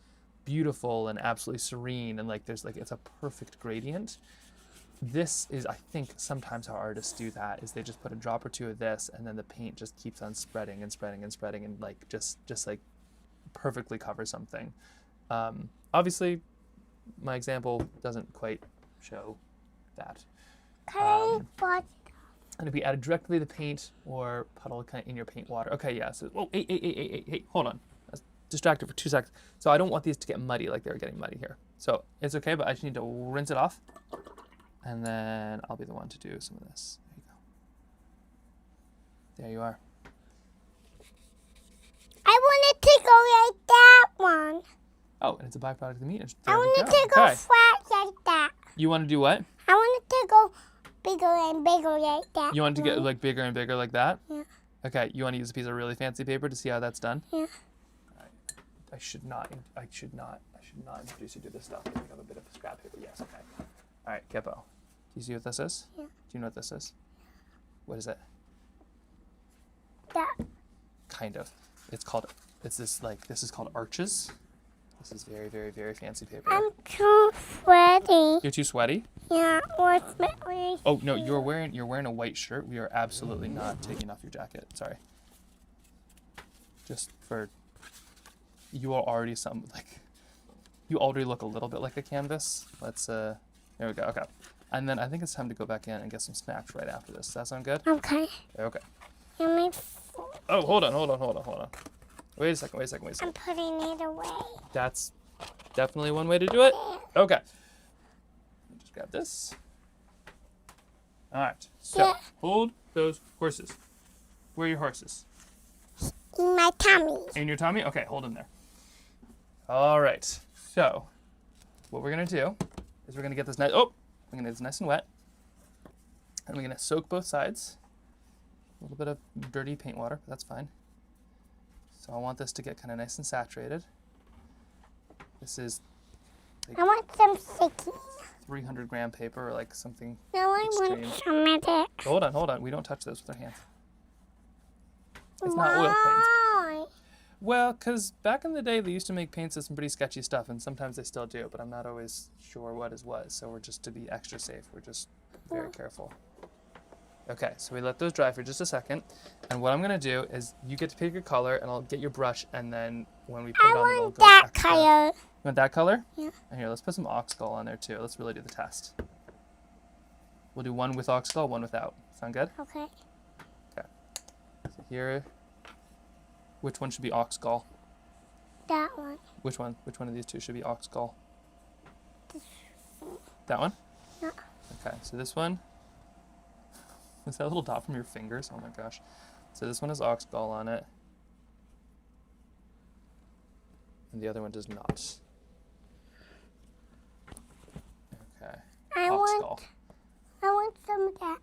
beautiful and absolutely serene, and like there's like it's a perfect gradient. This is, I think, sometimes how artists do that is they just put a drop or two of this, and then the paint just keeps on spreading and spreading and spreading, and like just like perfectly cover something. Obviously, my example doesn't quite show that. And if we add it directly to the paint or puddle kind of in your paint water. Okay, yeah. So, oh, hey, hold on. I was distracted for 2 seconds. So I don't want these to get muddy like they're getting muddy here. So it's okay, but I just need to rinse it off. And then I'll be the one to do some of this. There you go. There you are. I wanted to go like that one. Oh, and it's a byproduct of the meat. I wanted to go flat like that. You want to do what? I wanted to go bigger and bigger like that. You want to get like bigger and bigger like that? Yeah. Okay, you want to use a piece of really fancy paper to see how that's done? Yeah. I should not introduce you to this stuff. I have a bit of scrap paper. Yes, okay. All right, Kippo. Do you see what this is? Yeah. Do you know what this is? What is it? That. Kind of. This is called arches. This is very, very, very fancy paper. I'm too sweaty. You're too sweaty? Yeah, what's my Oh no, you're wearing a white shirt. We are absolutely not taking off your jacket. Sorry. Just for you are already you already look a little bit like a canvas. Let's there we go. Okay. And then I think it's time to go back in and get some snacks right after this. Does that sound good? Okay. Okay. Oh, hold on. Wait a second. I'm putting it away. That's definitely one way to do it. Okay. Just grab this. All right. So Yeah. hold those horses. Where are your horses? In my tummy. In your tummy? Okay, hold them there. All right. So what we're gonna do is we're gonna get this nice. Oh, we're gonna get this nice and wet, and we're gonna soak both sides. A little bit of dirty paint water, but that's fine. So I want this to get kind of nice and saturated. This is. I want some sticky. 300 gram paper or like something No, I extreme. want some of it. Hold on. We don't touch those with our hands. It's not oil paint. Why? Well, because back in the day, they used to make paints with some pretty sketchy stuff, and sometimes they still do, but I'm not always sure what is what, so we're just to be extra safe. We're just very careful. Okay, so we let those dry for just a second, and what I'm going to do is you get to pick your color, and I'll get your brush, and then when we put it on, I we'll want go that extra. color. You want that color? Yeah. And here, let's put some oxgall on there, too. Let's really do the test. We'll do one with oxgall, one without. Sound good? Okay. Okay. So here, which one should be oxgall? That one. Which one? Which one of these two should be oxgall? That one? Yeah. Okay, so this one, is that a little dot from your fingers? Oh my gosh. So this one has oxgall on it. And the other one does not. Okay. I Oxgall. want some of that.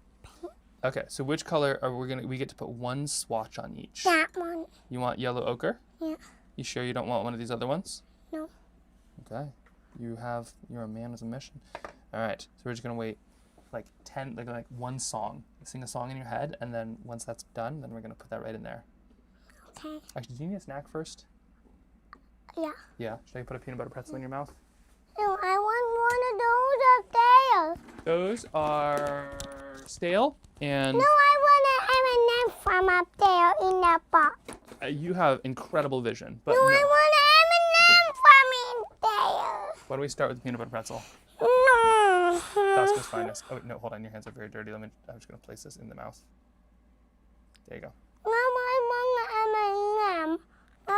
Okay, so which color are we get to put one swatch on each? That one. You want yellow ochre? Yeah. You sure you don't want one of these other ones? No. Okay. You're a man with a mission. All right, so we're just gonna wait like 10, like one song. Sing a song in your head, and then once that's done, then we're gonna put that right in there. Okay. Actually, do you need a snack first? Yeah. Yeah. Should I put a peanut butter pretzel in your mouth? No, I want one of those up there. Those are stale, and No, I want an M&M from up there in that box. You have incredible vision. But No, I want an M&M from in there. Why don't we start with the peanut butter pretzel? No. Costco's finest. Oh no, hold on, your hands are very dirty. I'm just gonna place this in the mouth. There you go. No, I want an M&M. I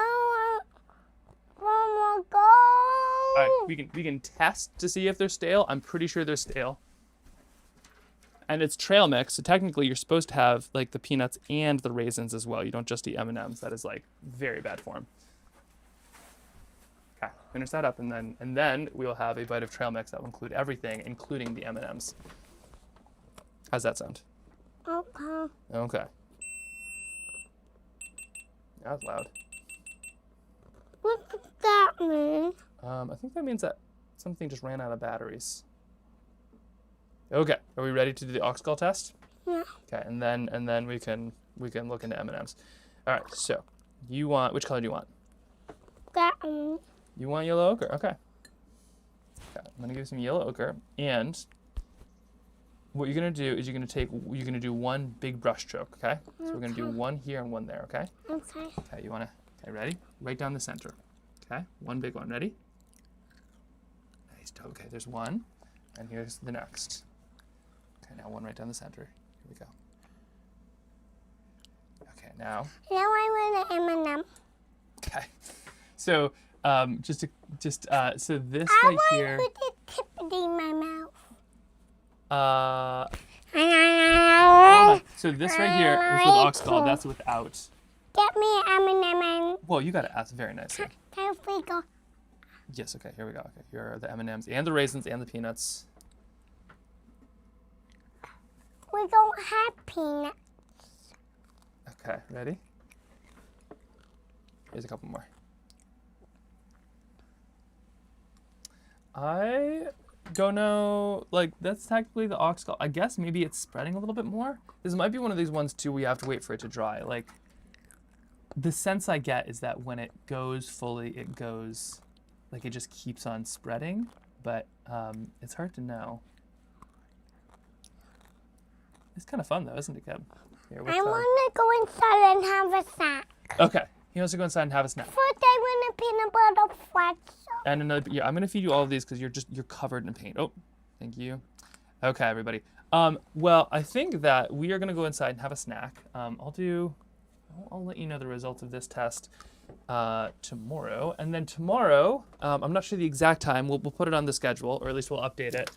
want go. All right, we can test to see if they're stale. I'm pretty sure they're stale. And it's trail mix, so technically you're supposed to have like the peanuts and the raisins as well. You don't just eat M&Ms. That is like very bad form. Okay, finish that up, and then we will have a bite of trail mix that will include everything, including the M&Ms. How's that sound? Okay. Okay. That was loud. What does that mean? I think that means that something just ran out of batteries. Okay, are we ready to do the oxgall test? Yeah. Okay, and then we can look into M&Ms. All right, so you want, which color do you want? That one. You want yellow ochre? Okay. I'm gonna give you some yellow ochre, and what you're gonna do is you're gonna do one big brush stroke. Okay. So we're gonna do one here and one there. Okay. Okay. Okay. Okay. Ready? Right down the center. Okay. One big one. Ready? Nice. Okay. There's one, and here's the next. Okay. Now one right down the center. Here we go. Okay. Now. Now I want an M&M. Okay. So so this right here. I want to put the tip in my mouth. So this right here is with oxgall. That's without. Get me an M&M. Well, you got to ask very nicely. Can we go? Yes. Okay. Here we go. Okay. Here are the M&Ms and the raisins and the peanuts. We don't have peanuts. Okay. Ready? Here's a couple more. I don't know. Like, that's technically the oxgall. I guess maybe it's spreading a little bit more. This might be one of these ones too where you have to wait for it to dry. Like, the sense I get is that when it goes fully, it goes, like, it just keeps on spreading. But it's hard to know. It's kind of fun though, isn't it, Keb? Here, I want to go inside and have a snack. Okay. He wants to go inside and have a snack. First, I want a peanut butter pretzel. And another, yeah, I'm gonna feed you all of these because you're covered in paint. Oh, thank you. Okay, everybody. Well, I think that we are gonna go inside and have a snack. I'll let you know the results of this test tomorrow, and then tomorrow, I'm not sure the exact time. We'll put it on the schedule, or at least we'll update it.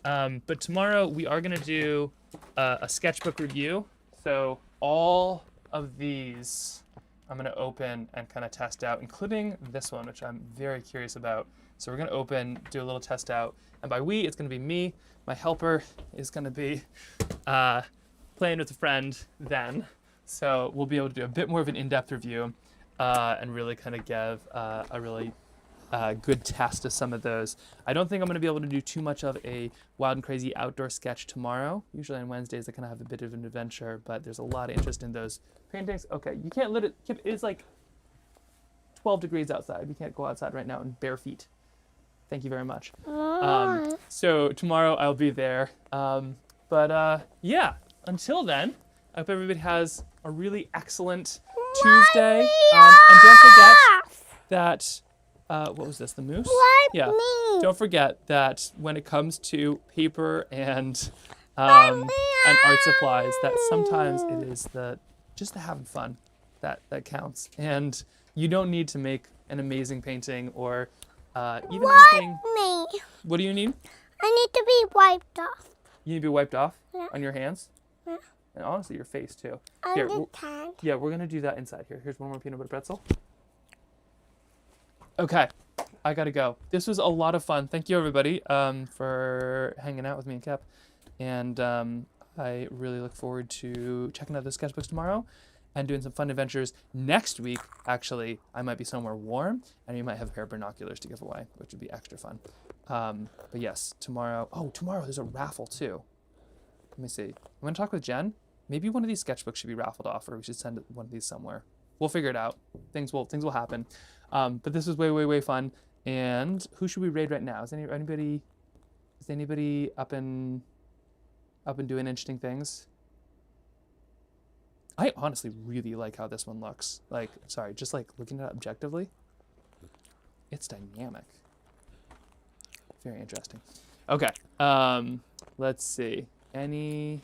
But tomorrow we are gonna do a sketchbook review. So all of these I'm gonna open and kind of test out, including this one, which I'm very curious about. So we're gonna open, do a little test out, and by we, it's gonna be me. My helper is gonna be playing with a friend then. So we'll be able to do a bit more of an in-depth review and really kind of give a really good test of some of those. I don't think I'm going to be able to do too much of a wild and crazy outdoor sketch tomorrow. Usually on Wednesdays I kind of have a bit of an adventure, but there's a lot of interest in those paintings. Okay, you can't let it, it's like 12 degrees outside. We can't go outside right now in bare feet. Thank you very much. So tomorrow I'll be there. Yeah, until then, I hope everybody has a really excellent Tuesday. And don't forget that, what was this, the moose? Yeah. Don't forget that when it comes to paper and art supplies, that sometimes it is just the having fun that counts. And you don't need to make an amazing painting or even anything. What do you need? I need to be wiped off. You need to be wiped off Yeah. on your hands? Yeah. And honestly, your face too. On Here, the tan. yeah, we're gonna do that inside here. Here's one more peanut butter pretzel. Okay, I gotta go. This was a lot of fun. Thank you everybody for hanging out with me and Kep. And I really look forward to checking out the sketchbooks tomorrow and doing some fun adventures. Next week, actually, I might be somewhere warm and you might have a pair of binoculars to give away, which would be extra fun. But yes, tomorrow there's a raffle too. Let me see. I'm gonna talk with Jen. Maybe one of these sketchbooks should be raffled off, or we should send one of these somewhere. We'll figure it out. Things will happen. But this was way fun. And who should we raid right now? Is anybody up and doing interesting things? I honestly really like how this one looks. Just looking at it objectively, it's dynamic. Very interesting. Okay. Let's see. Anybody?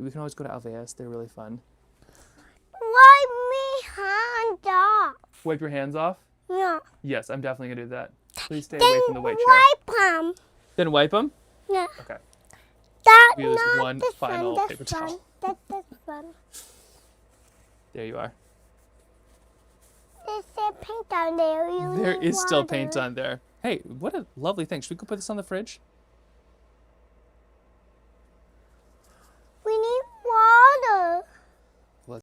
We can always go to Alveus. They're really fun. Wipe me hand off. Wipe your hands off? Yeah. Yes, I'm definitely gonna do that. Please stay away from the white chair. Wipe them. Then wipe them? Yeah. Okay. That's We use not one this final one, paper this one. towel. That's this one. There you are. There's still paint on there. There is still paint on there. Hey, what a lovely thing. Should we go put this on the fridge?